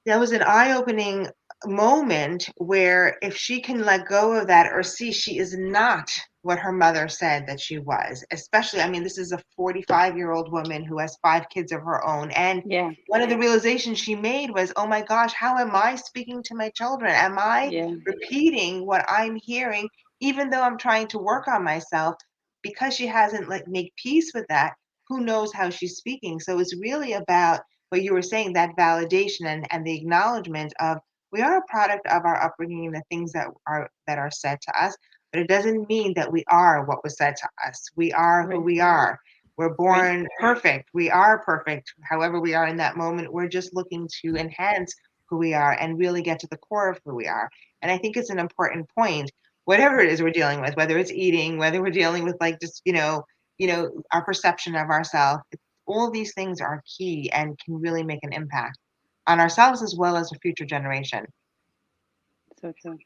C: that was an eye-opening moment where if she can let go of that or see she is not what her mother said that she was, especially, I mean, this is a 45-year-old woman who has 5 kids of her own. And
A: Yeah.
C: one of the realizations she made was, oh my gosh, how am I speaking to my children? Am I
A: Yeah.
C: repeating what I'm hearing, even though I'm trying to work on myself? Because she hasn't like made peace with that, who knows how she's speaking? So it's really about what you were saying, that validation and the acknowledgement of we are a product of our upbringing and the things that are said to us, but it doesn't mean that we are what was said to us. We are who
A: Right.
C: we are. We're
A: Right.
C: born perfect. We are perfect. However we are in that moment, we're just looking to enhance who we are and really get to the core of who we are. And I think it's an important point, whatever it is we're dealing with, whether it's eating, whether we're dealing with like just, our perception of ourselves, all these things are key and can really make an impact on ourselves as well as a future generation.
A: So true.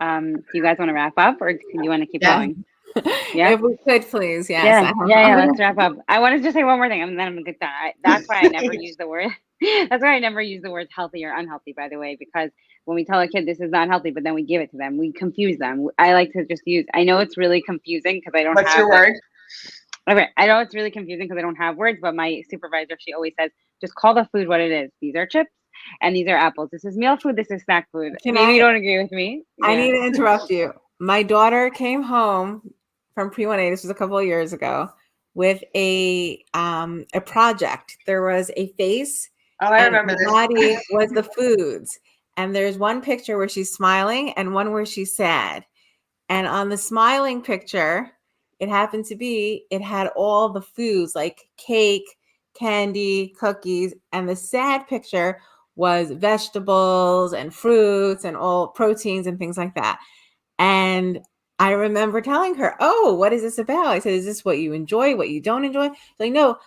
A: Do you guys want to wrap up or do you want to keep
C: Yeah.
A: going? Yeah.
B: If we could, please. Yes.
A: Yeah, yeah. Let's wrap up. I want to just say one more thing, and then I'm gonna get done. That's why I never use the word. That's why I never use the words healthy or unhealthy. By the way, because when we tell a kid this is not healthy, but then we give it to them, we confuse them. I like to just use. I know it's really confusing because I don't
C: What's
A: have
C: your
A: like.
C: word?
A: Okay, I know it's really confusing because I don't have words, but my supervisor, she always says, just call the food what it is. These are chips and these are apples. This is meal food. This is snack food.
B: Can
A: Maybe you don't agree with me.
B: I
A: Yeah.
B: need to interrupt you. My daughter came home from pre-1A. This was a couple of years ago with a project. There was a face,
C: Oh, I
B: and
C: remember
B: the
C: this.
B: body was the foods. And there's one picture where she's smiling and one where she's sad. And on the smiling picture, it happened to be, it had all the foods like cake, candy, cookies. And the sad picture was vegetables and fruits and all proteins and things like that. And I remember telling her, "Oh, what is this about?" I said, "Is this what you enjoy, what you don't enjoy?" She's like, "No,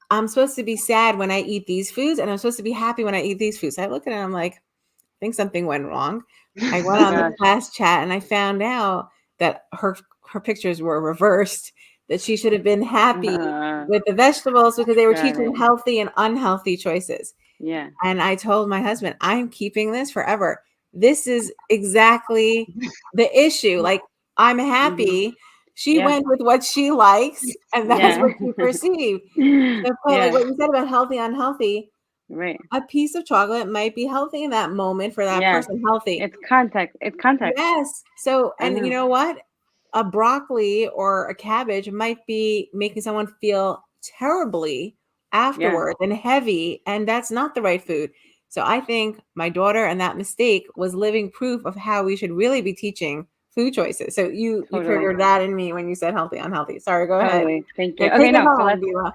B: I'm supposed to be sad when I eat these foods, and I'm supposed to be happy when I eat these foods." So I look at her, I'm like, I think something went wrong. I went
A: Oh
B: on the
A: gosh.
B: class chat and I found out that her pictures were reversed, that she should have been happy with the vegetables because they were
A: Got
B: teaching
A: it.
B: healthy and unhealthy choices.
A: Yeah.
B: And I told my husband, I'm keeping this forever. This is exactly the issue. Like, I'm happy. She
A: Yeah.
B: went with what she likes, and that's
A: Yeah.
B: what she perceived. So, like
A: Yeah.
B: what you said about healthy, unhealthy,
A: Right.
B: a piece of chocolate might be healthy in that moment for that
A: Yeah.
B: person, healthy.
A: It's context. It's context.
B: Yes. So,
A: I
B: and you
A: know.
B: know what? A broccoli or a cabbage might be making someone feel terribly
A: Yeah.
B: afterward and heavy, and that's not the right food. So I think my daughter and that mistake was living proof of how we should really be teaching food choices. So you
A: Totally.
B: triggered that in me when you said healthy, unhealthy. Sorry, go ahead.
A: Totally. Thank
B: Yeah,
A: you. Okay.
B: take it
A: No. So
B: home,
A: let's.
B: Dila.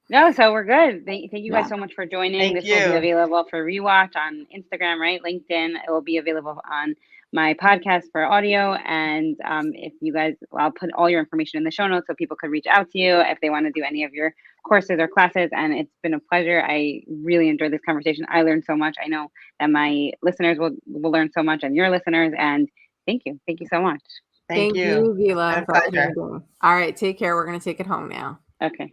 A: No. So we're good. Thank you guys
B: Yeah.
A: so much for joining.
C: Thank
A: This will be
C: you.
A: available for rewatch on Instagram, right? LinkedIn. It will be available on my podcast for audio. And if you guys, I'll put all your information in the show notes so people could reach out to you if they want to do any of your courses or classes. And it's been a pleasure. I really enjoyed this conversation. I learned so much. I know that my listeners will learn so much, and your listeners. And thank you. Thank you so much.
C: Thank
B: Thank
C: you.
B: you, Dila,
C: Been a
B: for
C: pleasure.
B: attending. All right, take care. We're going to take it home now.
A: Okay.